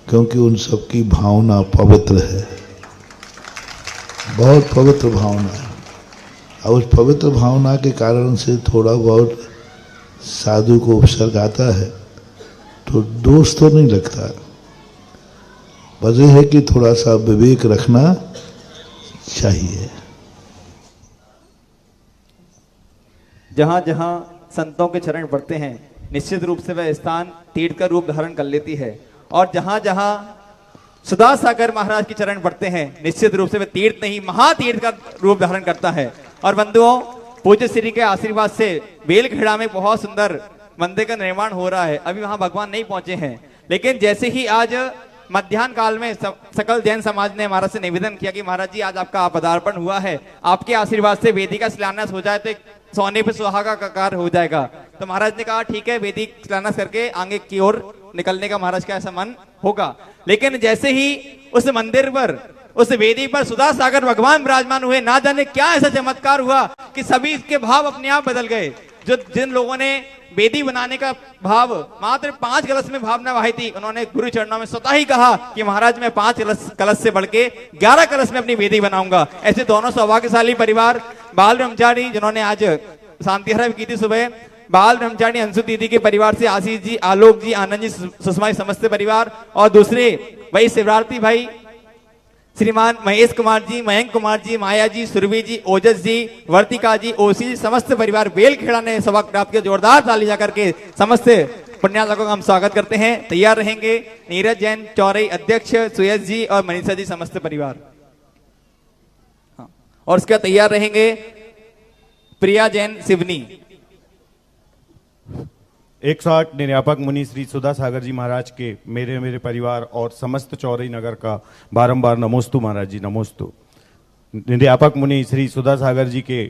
क्योंकि उन सबकी भावना पवित्र है, बहुत पवित्र भावना है। और उस पवित्र भावना के कारण से थोड़ा बहुत साधु को उपसर्ग आता है तो दोष तो नहीं लगता। वजह है कि थोड़ा सा विवेक रखना चाहिए। जहां जहां संतों के चरण पड़ते हैं, निश्चित रूप से वह स्थान तीर्थ का रूप धारण कर लेती है, और जहां जहां सुधा सागर महाराज के चरण पड़ते हैं, निश्चित रूप से वे तीर्थ नहीं महातीर्थ का रूप धारण करता है। और बंधुओं, पूज्य श्री के आशीर्वाद से बेलखेड़ा में बहुत सुंदर मंदिर का निर्माण हो रहा है। अभी वहां भगवान नहीं पहुंचे हैं, लेकिन जैसे ही आज मध्याह्न काल में सकल जैन समाज ने महाराज से निवेदन किया कि महाराज जी आज आपका पदार्पण हुआ है, आपके आशीर्वाद से वेदी का शिलान्यास हो जाए तो एक सोने पे सुहागा का कार्य हो जाएगा। तो महाराज ने कहा ठीक है, वेदी शिलान्यास करके आगे की ओर निकलने का महाराज का ऐसा मन होगा। लेकिन जैसे ही उस मंदिर पर, उस वेदी पर सुधा सागर भगवान विराजमान हुए, ना जाने क्या ऐसा चमत्कार हुआ कि सभी के भाव अपने आप बदल गए। जो जिन लोगों ने वेदी बनाने का भाव मात्र 5 कलश में भावना वाही थी, उन्होंने गुरु चरणों में स्वतः ही कहा कि महाराज मैं 5 कलश से बढ़ के 11 कलश में अपनी वेदी बनाऊंगा। ऐसे दोनों सौभाग्यशाली परिवार बाल ब्रह्मचारी जिन्होंने आज शांति हरा की थी सुबह, बाल ब्रह्मचारी अंशु दीदी के परिवार से आशीष जी, आलोक जी, आनंद जी, सुषमा समस्त परिवार, और दूसरे वही शिवरार्थी भाई श्रीमान महेश कुमार जी, मयंक कुमार जी, माया जी, सुरभि जी, ओजस जी, वर्तिका जी, ओसी जी, समस्त परिवार बेलखेड़ा ने सभा प्राप्त किया। जोरदार ताली जाकर के समस्त पुण्यात्माओं का हम स्वागत करते हैं। तैयार रहेंगे नीरज जैन चौरई अध्यक्ष, सुयश जी और मनीषा जी, समस्त परिवार। हाँ, और उसके तैयार रहेंगे प्रिया जैन सिवनी। 108 निर्यापक मुनि श्री सुधा सागर जी महाराज के मेरे परिवार और समस्त चौरई नगर का बारंबार नमोस्तु महाराज जी, नमोस्तु। निर्यापक मुनि श्री सुधा सागर जी के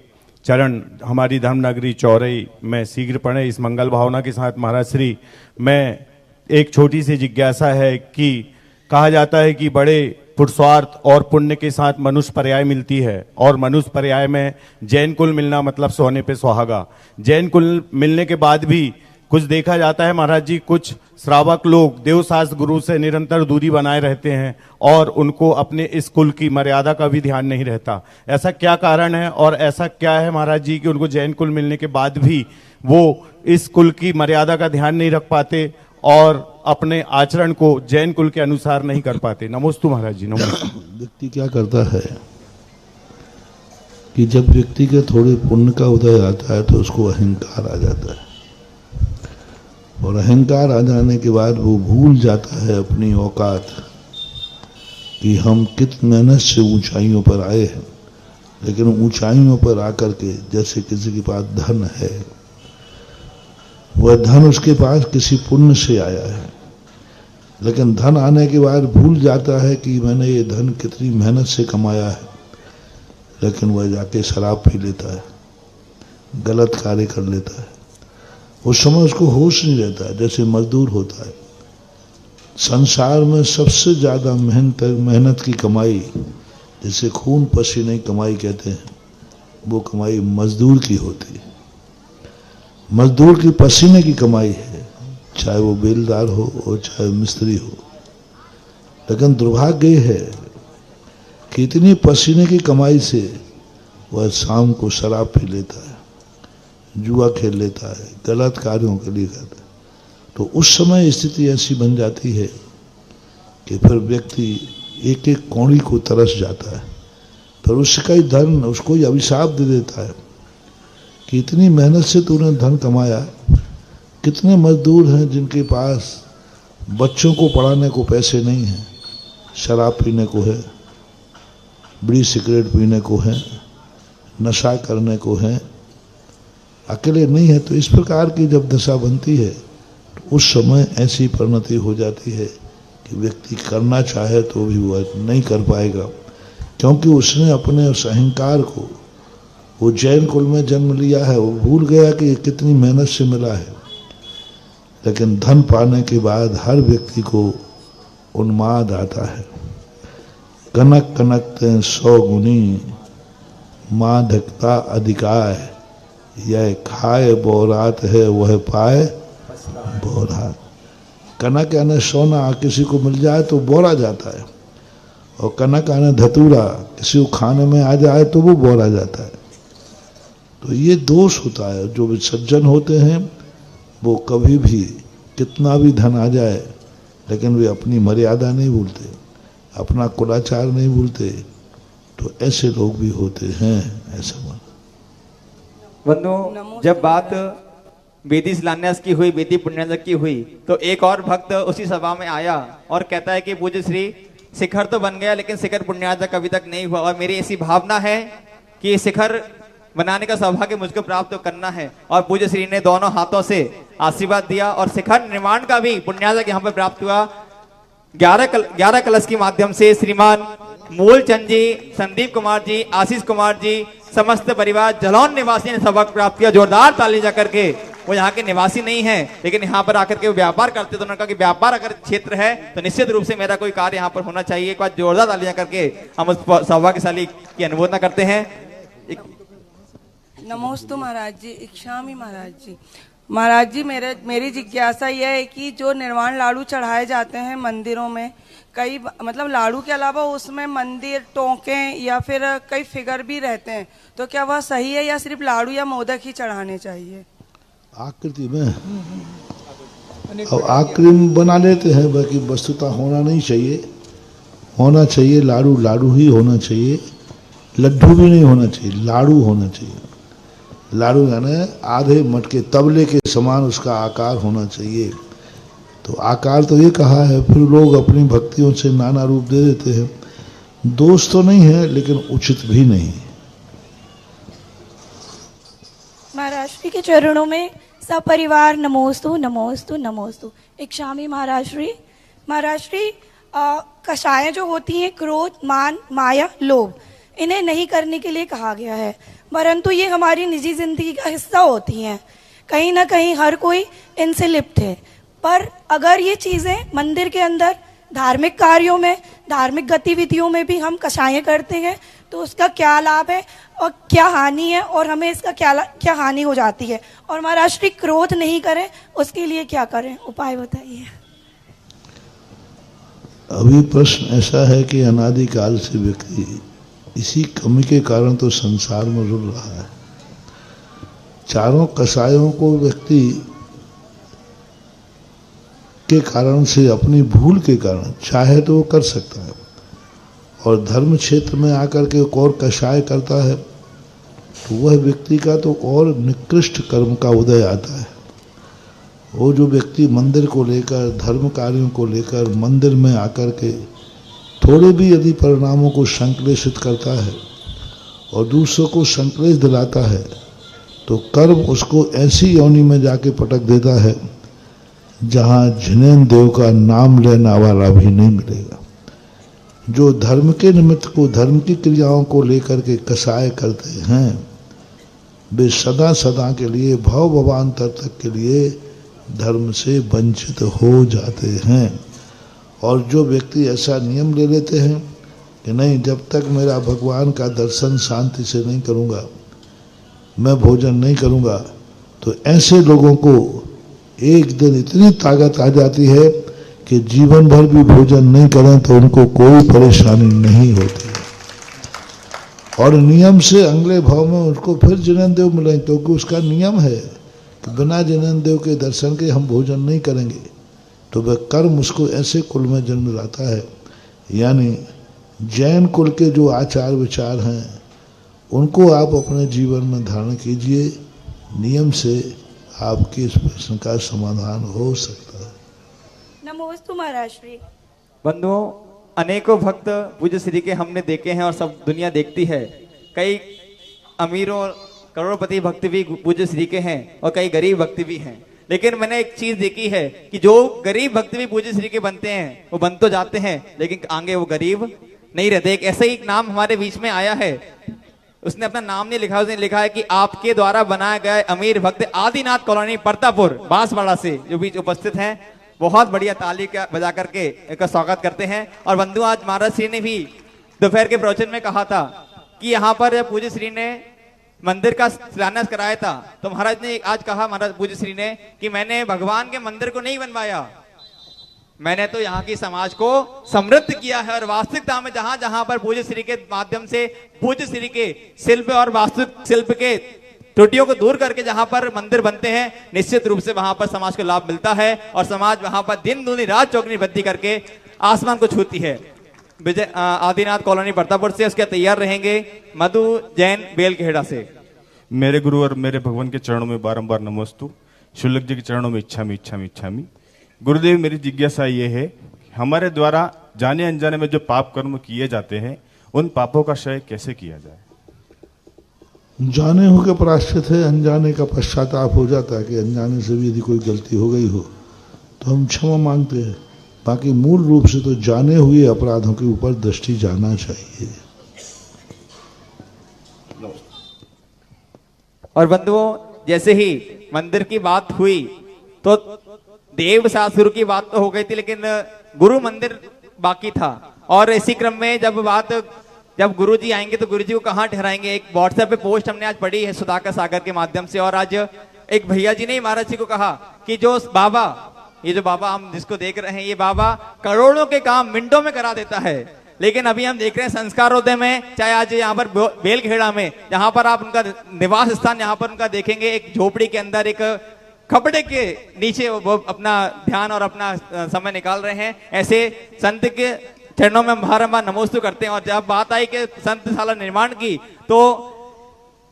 चरण हमारी धर्मनगरी चौरई में शीघ्र पड़े। इस मंगल भावना के साथ महाराज श्री, मैं एक छोटी सी जिज्ञासा है कि कहा जाता है कि बड़े पुरुषार्थ और पुण्य के साथ मनुष्य पर्याय मिलती है, और मनुष्य पर्याय में जैन कुल मिलना मतलब सोने पे सुहागा। जैन कुल मिलने के बाद भी कुछ देखा जाता है महाराज जी, कुछ श्रावक लोग देवशास्त्र गुरु से निरंतर दूरी बनाए रहते हैं और उनको अपने इस कुल की मर्यादा का भी ध्यान नहीं रहता। ऐसा क्या कारण है और ऐसा क्या है महाराज जी कि उनको जैन कुल मिलने के बाद भी वो इस कुल की मर्यादा का ध्यान नहीं रख पाते और अपने आचरण को जैन कुल के अनुसार नहीं कर पाते? नमोस्तु महाराज जी, नमोस्तु। व्यक्ति क्या करता है कि जब व्यक्ति के थोड़े पुण्य का उदय आता है तो उसको अहंकार आ जाता है, और अहंकार आ जाने के बाद वो भूल जाता है अपनी औकात कि हम कितनी मेहनत से ऊंचाइयों पर आए हैं। लेकिन ऊंचाइयों पर आकर के जैसे किसी के पास धन है, वह धन उसके पास किसी पुण्य से आया है, लेकिन धन आने के बाद भूल जाता है कि मैंने ये धन कितनी मेहनत से कमाया है। लेकिन वह जाके शराब पी लेता है, गलत कार्य कर लेता है। उस समय उसको होश नहीं रहता है, जैसे मजदूर होता है। संसार में सबसे ज्यादा मेहनत की कमाई, जिसे खून पसीने की कमाई कहते हैं, वो कमाई मजदूर की होती है। मजदूर की पसीने की कमाई है, चाहे वो बेलदार हो और चाहे मिस्त्री हो। लेकिन दुर्भाग्य है कि इतनी पसीने की कमाई से वह शाम को शराब पी लेता है, जुआ खेल लेता है, गलत कार्यों के लिए करता है। तो उस समय स्थिति ऐसी बन जाती है कि फिर व्यक्ति एक एक कौड़ी को तरस जाता है। फिर उसका ही धन उसको ही अभिशाप दे देता है कि इतनी मेहनत से तूने धन कमाया। कितने मजदूर हैं जिनके पास बच्चों को पढ़ाने को पैसे नहीं हैं, शराब पीने को है, बीड़ी सिगरेट पीने को है, नशा करने को है, अकेले नहीं है। तो इस प्रकार की जब दशा बनती है तो उस समय ऐसी परिणति हो जाती है कि व्यक्ति करना चाहे तो भी वह नहीं कर पाएगा, क्योंकि उसने अपने उस अहंकार को, वो जैन कुल में जन्म लिया है, वो भूल गया कि ये कितनी मेहनत से मिला है। लेकिन धन पाने के बाद हर व्यक्ति को उन्माद आता है। कनक कनकते 100 गुनी, माधकता अधिकार, यह खाए बोरात है वह पाए बोरात। कनक यानी सोना किसी को मिल जाए तो बोरा जाता है, और कनक यानी धतूरा किसी को खाने में आ जाए तो वो बोरा जाता है। तो ये दोष होता है। जो भी सज्जन होते हैं वो कभी भी कितना भी धन आ जाए, लेकिन वे अपनी मर्यादा नहीं भूलते, अपना कुलाचार नहीं भूलते। तो ऐसे लोग भी होते हैं। ऐसा बंधु, जब बात वेदी शिलान्यास की हुई, वेदी पुण्यार्जन की हुई, तो एक और भक्त उसी सभा में आया और कहता है कि पूज्य श्री शिखर तो बन गया लेकिन शिखर पुण्यार्जक अभी तक नहीं हुआ, और मेरी ऐसी भावना है कि ये शिखर बनाने का सौभाग्य मुझको प्राप्त करना है। और पूज्य श्री ने दोनों हाथों से आशीर्वाद दिया और शिखर निर्माण का भी पुण्यार्जक यहाँ पर प्राप्त हुआ। 11 कलश के माध्यम से श्रीमान मूलचंद जी, संदीप कुमार जी, आशीष कुमार जी, समस्त परिवार जलौन निवासी ने सबक प्राप्त किया। जोरदार ताली जाकर के। वो यहाँ के निवासी नहीं है लेकिन यहाँ पर आकर के वो व्यापार करते, तो उन्होंने कहा कि व्यापार अगर क्षेत्र है तो निश्चित रूप से मेरा कोई कार्य यहाँ पर होना चाहिए। एक बार जोरदार तालियां करके हम उस सौभाग्यशाली की अनुमोदना करते हैं। नमोस्तु महाराज जी, इच्छामी महाराज जी। महाराज जी मेरी जिज्ञासा यह है कि जो निर्वाण लाडू चढ़ाए जाते हैं मंदिरों में, कई मतलब लाडू के अलावा उसमें मंदिर टोंके या फिर कई फिगर भी रहते हैं, तो क्या वह सही है या सिर्फ लाडू या मोदक ही चढ़ाने चाहिए? आकृति में अब आकृति बना लेते हैं, बाकी वस्तुता होना नहीं चाहिए। होना चाहिए लाडू, लाडू ही होना चाहिए, लड्डू भी नहीं होना चाहिए, लाडू होना चाहिए। लाडू यानी आधे मटके तबले के समान उसका आकार होना चाहिए। तो आकार तो ये कहा है, फिर लोग अपनी भक्तियों से नाना रूप दे देते हैं। दोष तो नहीं है लेकिन उचित भी नहीं। महाराज श्री के चरणों में सपरिवार नमोस्तु नमोस्तु नमोस्तु। इच्छामी महाराज श्री। महाराज श्री, कषायें जो होती हैं क्रोध, मान, माया, लोभ, इन्हें नहीं करने के लिए कहा गया है, परंतु ये हमारी निजी जिंदगी का हिस्सा होती हैं। कहीं ना कहीं हर कोई इनसे लिप्त है, पर अगर ये चीज़ें मंदिर के अंदर धार्मिक कार्यों में, धार्मिक गतिविधियों में भी हम कषायें करते हैं तो उसका क्या लाभ है और क्या हानि है, और हमें इसका क्या हानि हो जाती है? और महाराज श्री, क्रोध नहीं करें उसके लिए क्या करें, उपाय बताइए। अभी प्रश्न ऐसा है कि अनादिकाल से व्यक्ति इसी कमी के कारण तो संसार में रुल रहा है। चारों कसायों को व्यक्ति के कारण से, अपनी भूल के कारण चाहे तो वो कर सकता है, और धर्म क्षेत्र में आकर के एक और कषाय करता है तो वह व्यक्ति का तो और निकृष्ट कर्म का उदय आता है। वो जो व्यक्ति मंदिर को लेकर, धर्म कार्यों को लेकर मंदिर में आकर के थोड़े भी यदि परिणामों को संक्लेशित करता है और दूसरों को संक्लेश दिलाता है तो कर्म उसको ऐसी योनि में जाके पटक देता है जहाँ जिनेन देव का नाम लेने वाला भी नहीं मिलेगा। जो धर्म के निमित्त को, धर्म की क्रियाओं को लेकर के कसाय करते हैं, वे सदा सदा के लिए, भव भवांतर तक के लिए धर्म से वंचित हो जाते हैं। और जो व्यक्ति ऐसा नियम ले लेते हैं कि नहीं, जब तक मेरा भगवान का दर्शन शांति से नहीं करूँगा मैं भोजन नहीं करूँगा, तो ऐसे लोगों को एक दिन इतनी ताकत आ जाती है कि जीवन भर भी भोजन नहीं करें तो उनको कोई परेशानी नहीं होती है। और नियम से अगले भाव में उनको फिर जिनेन देव मिलेंगे, क्योंकि उसका नियम है कि बिना जिनेन देव के दर्शन के हम भोजन नहीं करेंगे। तो वह कर्म उसको ऐसे कुल में जन्म लाता है। यानी जैन कुल के जो आचार विचार हैं उनको आप अपने जीवन में धारण कीजिए, नियम से आपके इस प्रश्न का समाधान हो सकता है। नमोस्तु महाराज श्री। बंधुओं, अनेकों भक्त पूज्य श्री के हमने देखे हैं और सब दुनिया देखती है। कई अमीरों करोड़पति भक्त भी पूज्य श्री के हैं और कई गरीब भक्त भी हैं, लेकिन मैंने एक चीज देखी है कि जो गरीब भक्त भी पूज्य श्री के बनते हैं वो बन तो जाते हैं लेकिन आगे वो गरीब नहीं रहते। एक ऐसा ही एक नाम हमारे बीच में आया है, उसने अपना नाम नहीं लिखा, उसने लिखा है कि आपके द्वारा बनाए गए अमीर भक्त आदिनाथ कॉलोनी परतापुर बांसवाड़ा से जो बीच उपस्थित हैं, बहुत बढ़िया ताली का बजा करके इनका स्वागत करते हैं। और बंधु, आज महाराज श्री ने भी दोपहर के प्रवचन में कहा था कि यहाँ पर पूज्य श्री ने मंदिर का शिलान्यास कराया था, तो महाराज ने आज कहा, महाराज पूज्य श्री ने, कि मैंने भगवान के मंदिर को नहीं बनवाया, मैंने तो यहाँ की समाज को समृद्ध किया है। और वास्तविकता में जहां जहां पर पूज्य श्री के माध्यम से पूज्य श्री के शिल्प और वास्तुक शिल्प के त्रुटियों को दूर करके जहां पर मंदिर बनते हैं, निश्चित रूप से वहां पर समाज को लाभ मिलता है और समाज वहां पर दिन दूनी रात चौगनी वृद्धि करके आसमान को छूती है। विजय आदिनाथ कॉलोनी परतापुर से उसके तैयार रहेंगे मधु जैन बेलखेड़ा से। मेरे गुरु और मेरे भगवान के चरणों में बारंबार नमोस्तु। शुल्लक जी के चरणों में इच्छामी इच्छामी इच्छामी। गुरुदेव, मेरी जिज्ञासा ये है, हमारे द्वारा जाने अनजाने में जो पाप कर्म किए जाते हैं उन पापों का क्षय कैसे किया जाए? जाने हो के प्रायश्चित है, अनजाने का पश्चाताप हो जाता है कि अनजाने से भी यदि कोई गलती हो गई हो तो हम क्षमा मांगते हैं। बाकी मूल रूप से तो जाने हुए अपराधों के ऊपर दृष्टि जाना चाहिए। और बंधुओं, जैसे ही मंदिर की बात हुई तो देव सासुर की बात तो हो गई थी, लेकिन गुरु मंदिर बाकी था। और इसी क्रम में जब गुरु जी आएंगे तो गुरु जी को कहाँ ठहराएंगे, एक व्हाट्सएप पे पोस्ट हमने आज पढ़ी है सुधाकर सागर के माध्यम से। और आज एक भैया जी ने महाराज जी को कहा कि जो बाबा, ये जो बाबा हम जिसको देख रहे हैं, ये बाबा करोड़ों के काम मिनटों में करा देता है। लेकिन अभी हम देख रहे हैं संस्कारोदय में, चाहे आज यहाँ पर बेलखेड़ा में, जहां पर आप उनका निवास स्थान यहाँ पर उनका देखेंगे, एक झोपड़ी के अंदर एक कपड़े के नीचे वो अपना ध्यान और अपना समय निकाल रहे हैं। ऐसे संत के चरणों में बारंबार नमोस्तु करते हैं। और जब बात आई कि संतशाला निर्माण की तो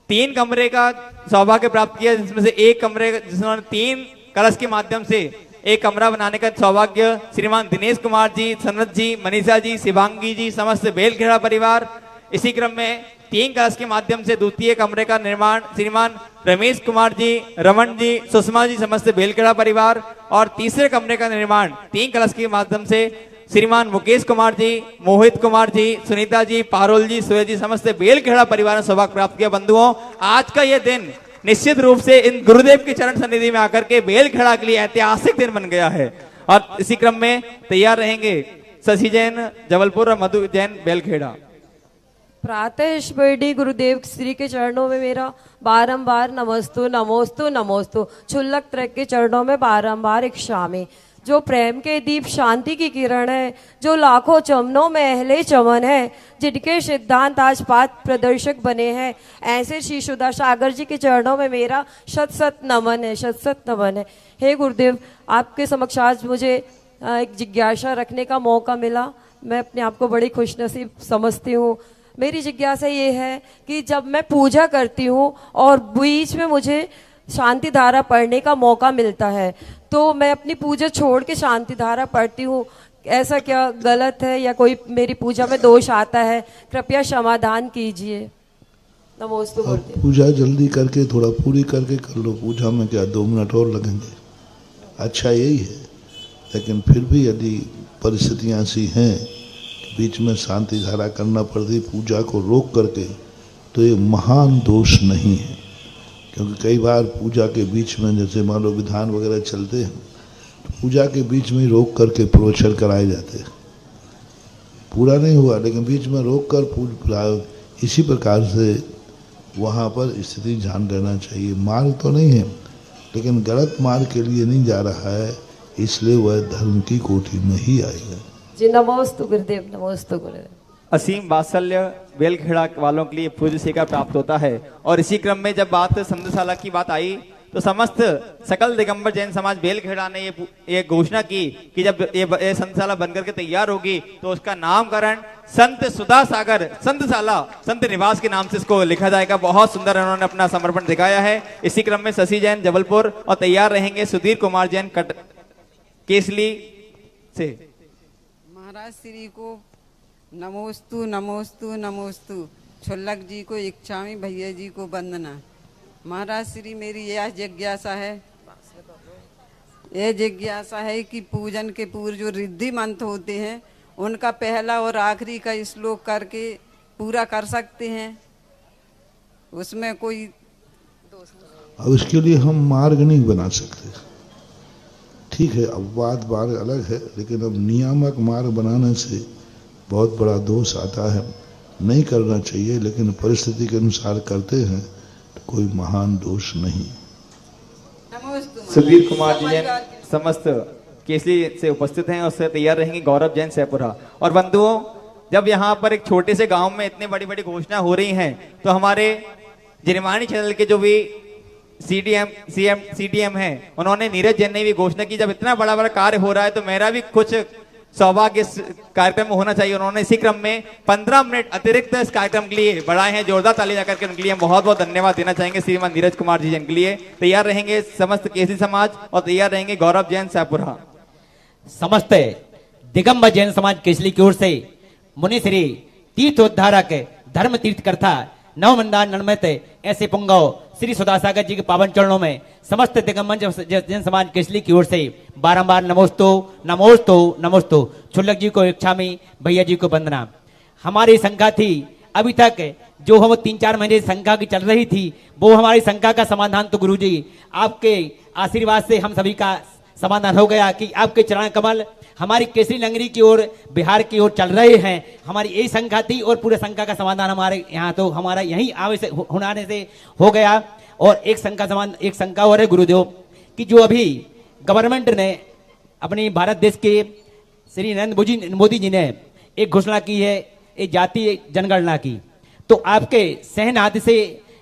3 कमरे का सौभाग्य प्राप्त किया, जिसमें से एक कमरे जिन्होंने 3 कलश के माध्यम से एक कमरा बनाने का सौभाग्य श्रीमान दिनेश कुमार जी, सनत जी, मनीषा जी, शिवांगी जी, समस्त बेलखेड़ा परिवार। इसी क्रम में 3 कलश के माध्यम से द्वितीय कमरे का निर्माण श्रीमान रमेश कुमार जी, रमन जी, सुषमा जी, समस्त बेलखेड़ा परिवार। और तीसरे कमरे का निर्माण 3 कलश के माध्यम से श्रीमान मुकेश कुमार जी, मोहित कुमार जी, सुनीता जी, पारोल जी, सुय जी, समस्त बेलखेड़ा परिवार ने सौभाग्य प्राप्त किया। बंधुओं, आज का यह दिन निश्चित रूप से इन गुरुदेव की चरण सन्निधि में आकर के बेलखेड़ा के लिए ऐतिहासिक दिन बन गया है। और इसी क्रम में तैयार रहेंगे शशि जैन जबलपुर और मधु जैन बेलखेड़ा। प्रातः स्मरणीय गुरुदेव श्री के चरणों में मेरा बारंबार नमोस्तु नमोस्तु नमोस्तु। क्षुल्लक त्रय के चरणों में बारंबार इच्छामि। जो प्रेम के दीप शांति की किरण है, जो लाखों चमनों में अहले चमन है, जिनके सिद्धांत आज पाथ प्रदर्शक बने हैं, ऐसे श्री सुधा सागर जी के चरणों में मेरा शत शत नमन है, शत शत नमन है। हे गुरुदेव, आपके समक्ष आज मुझे एक जिज्ञासा रखने का मौका मिला। मैं अपने आप को बड़ी खुशनसीब समझती हूँ। मेरी जिज्ञासा ये है कि जब मैं पूजा करती हूँ और बीच में मुझे शांति धारा पढ़ने का मौका मिलता है तो मैं अपनी पूजा छोड़ के शांति धारा पढ़ती हूँ। ऐसा क्या गलत है या कोई मेरी पूजा में दोष आता है? कृपया समाधान कीजिए। नमोस्तु गुरुदेव। पूजा जल्दी करके थोड़ा पूरी करके कर लो। पूजा में क्या 2 मिनट और लगेंगे, अच्छा यही है। लेकिन फिर भी यदि परिस्थितियाँ ऐसी हैं बीच में शांति धारा करना पड़ती पूजा को रोक करके, तो ये महान दोष नहीं है। क्योंकि कई बार पूजा के बीच में जैसे मान लो विधान वगैरह चलते हैं तो पूजा के बीच में रोक करके प्रवचन कराए जाते हैं। पूरा नहीं हुआ लेकिन बीच में रोक कर इसी प्रकार से वहाँ पर स्थिति ध्यान देना चाहिए। मार्ग तो नहीं है लेकिन गलत मार्ग के लिए नहीं जा रहा है, इसलिए वह धर्म की कोटि में ही आएगा। जी नमोस्तु गुरुदेव, नमोस्तु गुरुदेव। असीम वात्सल्य बेलखेड़ा वालों के लिए पूज्य शिखा प्राप्त होता है। और इसी क्रम में जब बात संतशाला की बात आई तो समस्त सकल दिगंबर जैन समाज बेलखेड़ा ने ये घोषणा की कि जब ये संतशाला बनकर के तैयार होगी तो उसका नामकरण संत सुधा सागर संतशाला संत निवास के नाम से इसको लिखा जाएगा। बहुत सुंदर उन्होंने अपना समर्पण दिखाया है। इसी क्रम में शशि जैन जबलपुर और तैयार रहेंगे सुधीर कुमार जैन केसली से। महाराज श्री को नमोस्तु नमोस्तु नमोस्तु। छुल्लक जी को इच्छामी, भैया जी को वंदना। महाराज श्री मेरी यह जिज्ञासा है कि पूजन के पूर्व जो रिद्धि मंत्र होते हैं उनका पहला और आखिरी का श्लोक करके पूरा कर सकते हैं, उसमें कोई अब इसके लिए हम मार्ग नहीं बना सकते। ठीक है, अब बात अलग है, लेकिन अब नियामक मार्ग बनाने से बहुत बड़ा दोष आता है। नहीं करना चाहिए, लेकिन परिस्थिति के अनुसार करते हैं तो कोई महान दोष नहीं। सुधीर कुमार जी जैन समस्त केसरी से उपस्थित हैं और उससे तैयार रहेंगे गौरव जैन सैपुरा। और बंधुओं, जब यहाँ पर एक छोटे से गांव में इतनी बड़ी बड़ी घोषणा हो रही हैं तो हमारे जिरमानी चैनल के जो भी CDM हैं उन्होंने नीरज जैन ने भी घोषणा की जब इतना बड़ा बड़ा कार्य हो रहा है तो मेरा भी कुछ सौभाग्य इस कार्यक्रम में होना चाहिए। उन्होंने इसी क्रम में 15 मिनट अतिरिक्त इस कार्यक्रम के लिए बढ़ाए हैं। जोरदार ताली जाकर के उनके लिए बहुत बहुत धन्यवाद देना चाहेंगे श्रीमान नीरज कुमार जी के लिए। तैयार रहेंगे समस्त केसरी समाज और तैयार रहेंगे गौरव जैन सैपुरा। समस्त दिगंबर जैन समाज केसली की ओर से मुनि श्री तीर्थोद्धारक धर्म तीर्थकर्ता नवमंदार नर्मत ऐसे पुंगव श्री सुधासागर जी के पावन चरणों में समस्त दिगंबर जैन समाज केसली की ओर से बारंबार नमोस्तु नमोस्तु नमोस्तु। छुल्लक जी को इच्छामी, भैया जी को वंदना। हमारी शंका थी अभी तक जो हम 3-4 महीने शंका की चल रही थी, वो हमारी शंका का समाधान तो गुरुजी आपके आशीर्वाद से हम सभी का समाधान हो गया कि आपके चरण कमल हमारी केसरी नगरी की ओर, बिहार की ओर चल रहे हैं। हमारी यही शंका थी और पूरे शंका का समाधान हमारे यहाँ तो हमारा यही होने से हो गया। और एक शंका और है गुरुदेव कि जो अभी गवर्नमेंट ने अपनी भारत देश के श्री नरेंद्र मोदी जी ने एक घोषणा की है एक जातीय जनगणना की, तो आपके सहन हाथ से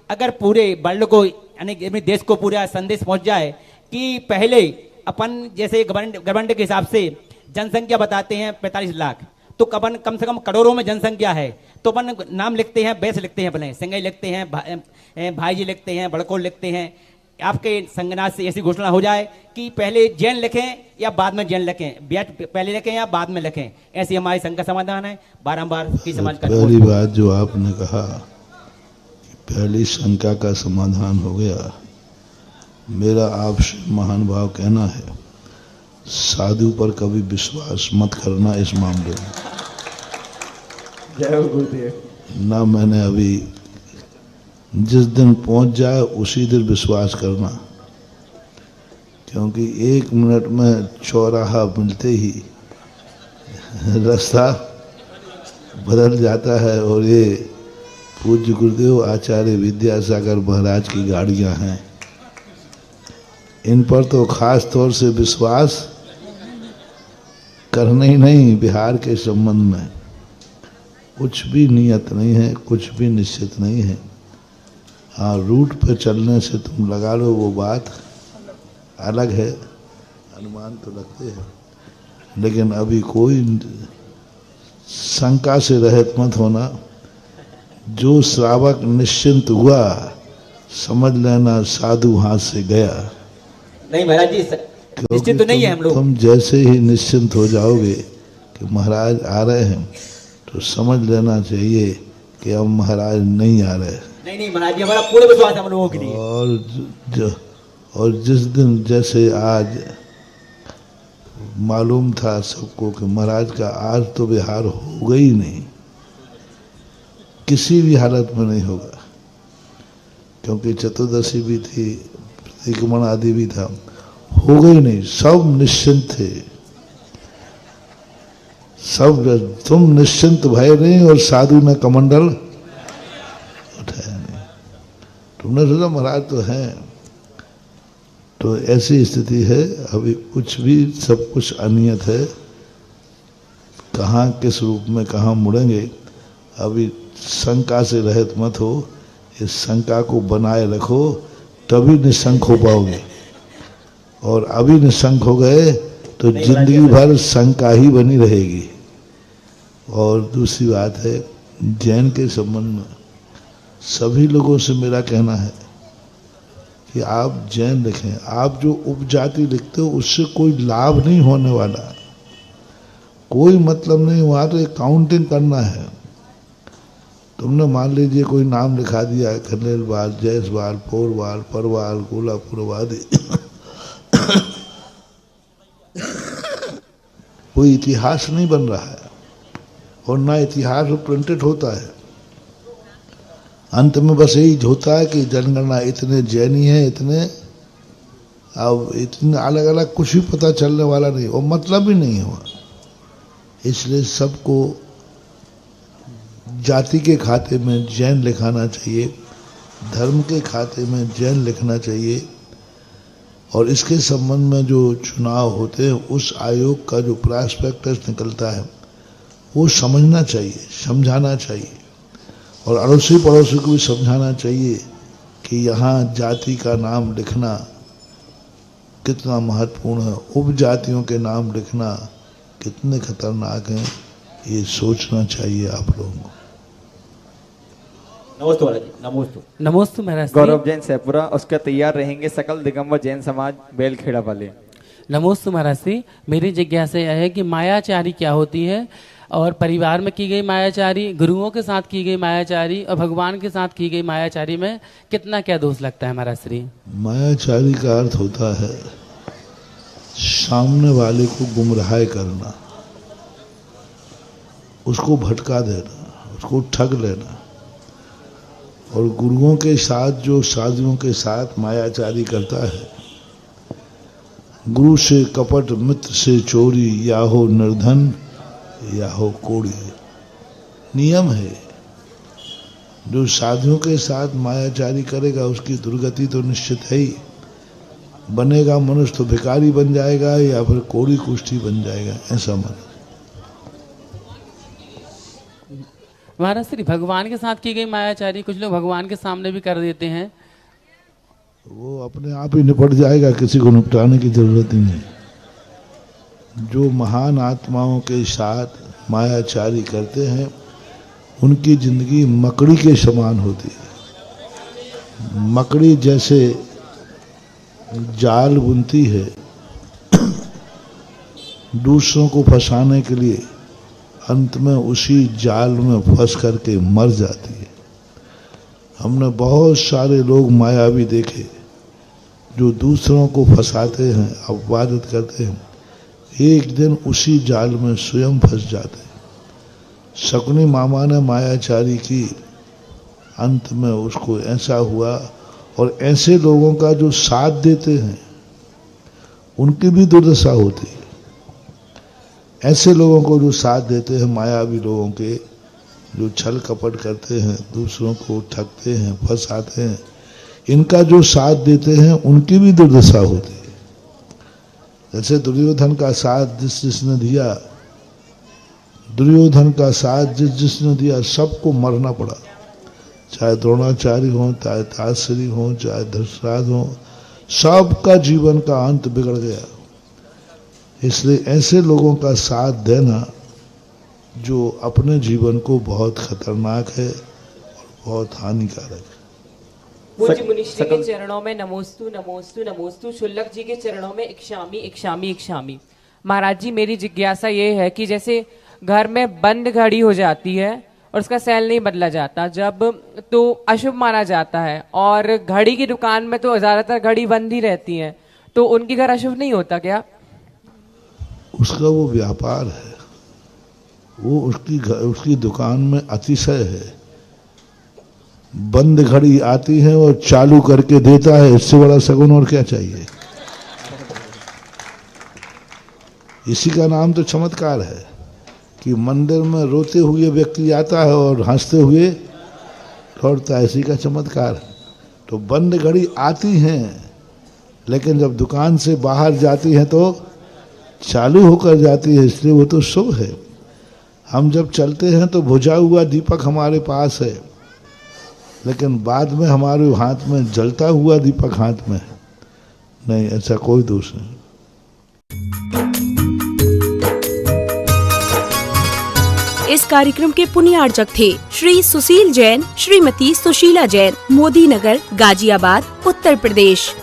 अगर पूरे वर्ल्ड को यानी अपने देश को पूरा संदेश पहुंच जाए कि पहले अपन जैसे गवर्नमेंट के हिसाब से जनसंख्या बताते हैं 45 लाख, तो कम से कम करोड़ों में जनसंख्या है, तो अपन नाम लिखते हैं, बेस लिखते हैं, अपने संगई लिखते हैं, भाई जी लिखते हैं, बड़कोल लिखते हैं। आपके संगनाथ से ऐसी घोषणा हो जाए कि पहले जैन लिखें या बाद में जैन लिखें, पहले लिखें या बाद में लिखें, ऐसी हमारी शंका समाधान है। बारंबार की समाज का पहली बात जो आपने कहा पहली शंका का समाधान हो गया। मेरा आपसे महान भाव कहना है, साधु पर कभी विश्वास मत करना इस मामले में। जय गुरुदेव। ना मैंने अभी जिस दिन पहुंच जाए उसी दिन विश्वास करना, क्योंकि 1 मिनट में चौराहा मिलते ही रास्ता बदल जाता है। और ये पूज्य गुरुदेव आचार्य विद्यासागर महाराज की गाड़ियां हैं, इन पर तो खास तौर से विश्वास करना ही नहीं। बिहार के संबंध में कुछ भी नियत नहीं है, कुछ भी निश्चित नहीं है। हाँ, रूट पे चलने से तुम लगा लो, वो बात अलग है, अनुमान तो लगते हैं, लेकिन अभी कोई शंका से रहित मत होना। जो श्रावक निश्चिंत हुआ समझ लेना साधु हाथ से गया। नहीं महाराज जी, निश्चित तो नहीं है हम लोग। तुम जैसे ही निश्चिंत हो जाओगे कि महाराज आ रहे हैं, तो समझ लेना चाहिए कि अब महाराज नहीं आ रहे। नहीं महाराज जी, हमारा पूरा विश्वास हम लोगों के लिए। और जिस दिन जैसे आज मालूम था सबको कि महाराज का आज तो विहार होगा ही नहीं, किसी भी हालत में नहीं होगा, क्योंकि चतुर्दशी भी थी, प्रतिक्रमण आदि भी था, हो गई नहीं। सब निश्चिंत थे, सब तुम निश्चिंत भय नहीं और साधु ने कमंडल उठाया नहीं। तुमने सोचा महाराज तो हैं, तो ऐसी स्थिति है। अभी कुछ भी सब कुछ अनियत है, कहाँ किस रूप में कहाँ मुड़ेंगे अभी शंका से रहित मत हो। इस शंका को बनाए रखो, तभी निशंक हो पाओगे। और अभी निशंक हो गए तो जिंदगी भर शंका ही बनी रहेगी। और दूसरी बात है, जैन के संबंध में सभी लोगों से मेरा कहना है कि आप जैन लिखें। आप जो उपजाति लिखते हो उससे कोई लाभ नहीं होने वाला, कोई मतलब नहीं। वहाँ तो एक काउंटिंग करना है। तुमने मान लीजिए कोई नाम लिखा दिया, खलेलवाल, जयसवाल, पौरवाल, परवाल, कोल्हापुरवादी, कोई इतिहास नहीं बन रहा है और ना इतिहास प्रिंटेड होता है। अंत में बस यही होता है कि जनगणना इतने जैनी है, इतने अब इतने अलग अलग, कुछ भी पता चलने वाला नहीं और मतलब भी नहीं हुआ। इसलिए सबको जाति के खाते में जैन लिखाना चाहिए, धर्म के खाते में जैन लिखना चाहिए। और इसके संबंध में जो चुनाव होते हैं, उस आयोग का जो प्रॉस्पेक्टस निकलता है वो समझना चाहिए, समझाना चाहिए। और अड़ोसी पड़ोसी को भी समझाना चाहिए कि यहाँ जाति का नाम लिखना कितना महत्वपूर्ण है, उपजातियों के नाम लिखना कितने खतरनाक हैं, ये सोचना चाहिए आप लोगों को। नमस्ते महाराज जी, नमस्ते। नमस्ते महाराज। गौरव जैन सैपुरा, उसका तैयार रहेंगे सकल दिगंबर जैन समाज बेलखेड़ा वाले। नमोस्तु महाराज श्री। मेरी जिज्ञासा यह है कि मायाचारी क्या होती है और परिवार में की गई मायाचारी, गुरुओं के साथ की गई मायाचारी और भगवान के साथ की गई मायाचारी में कितना क्या दोष लगता है महाराज श्री? मायाचारी का अर्थ होता है सामने वाले को गुमराह करना, उसको भटका देना, उसको ठग लेना। और गुरुओं के साथ जो साधुओं के साथ मायाचारी करता है, गुरु से कपट, मित्र से चोरी, या हो निर्धन या हो कोड़ी, नियम है। जो साधुओं के साथ मायाचारी करेगा उसकी दुर्गति तो निश्चित है ही। बनेगा मनुष्य तो भिखारी बन जाएगा या फिर कोड़ी कुष्ठी बन जाएगा, ऐसा मन। महाराज श्री, भगवान के साथ की गई मायाचारी कुछ लोग भगवान के सामने भी कर देते हैं, वो अपने आप ही निपट जाएगा, किसी को निपटाने की जरूरत ही नहीं। जो महान आत्माओं के साथ मायाचारी करते हैं उनकी जिंदगी मकड़ी के समान होती है। मकड़ी जैसे जाल बुनती है दूसरों को फंसाने के लिए, अंत में उसी जाल में फंस करके मर जाती है। हमने बहुत सारे लोग मायावी देखे जो दूसरों को फंसाते हैं, अपवादित करते हैं, एक दिन उसी जाल में स्वयं फंस जाते हैं। शकुनी मामा ने मायाचारी की, अंत में उसको ऐसा हुआ। और ऐसे लोगों का जो साथ देते हैं उनकी भी दुर्दशा होती है। ऐसे लोगों को जो साथ देते हैं, मायावी लोगों के, जो छल कपट करते हैं, दूसरों को ठगते हैं, फंसाते हैं, इनका जो साथ देते हैं उनकी भी दुर्दशा होती है। जैसे दुर्योधन का साथ जिसने दिया, दुर्योधन का साथ जिसने दिया, सबको मरना पड़ा। चाहे द्रोणाचार्य हो, चाहे ताश्री हो, चाहे धर्मराज हो, सबका जीवन का अंत बिगड़ गया। इसलिए ऐसे लोगों का साथ देना जो अपने जीवन को बहुत खतरनाक है और बहुत हानिकारक है। पूज्य मुनिश्री के चरणों में नमोस्तु नमोस्तु नमोस्तु। शुल्लक जी के चरणों में इक्षामी इक्षामी इक्षामी। महाराज जी, मेरी जिज्ञासा ये है कि जैसे घर में बंद घड़ी हो जाती है और उसका सेल नहीं बदला जाता, जब तो अशुभ माना जाता है, और घड़ी की दुकान में तो ज्यादातर घड़ी बंद ही रहती है, तो उनकी घर अशुभ नहीं होता क्या? उसका वो व्यापार है, वो उसकी दुकान में अतिशय है। बंद घड़ी आती है और चालू करके देता है, इससे बड़ा सगुन और क्या चाहिए। इसी का नाम तो चमत्कार है कि मंदिर में रोते हुए व्यक्ति आता है और हंसते हुए लौटता है, इसी का चमत्कार है। तो बंद घड़ी आती हैं, लेकिन जब दुकान से बाहर जाती है तो चालू होकर जाती है, इसलिए वो तो शुभ है। हम जब चलते हैं तो बुझा हुआ दीपक हमारे पास है, लेकिन बाद में हमारे हाथ में जलता हुआ दीपक हाथ में है। नहीं, ऐसा कोई दोष नहीं। इस कार्यक्रम के पुण्यार्चक थे श्री सुशील जैन, श्रीमती सुशीला जैन, मोदी नगर, गाजियाबाद, उत्तर प्रदेश।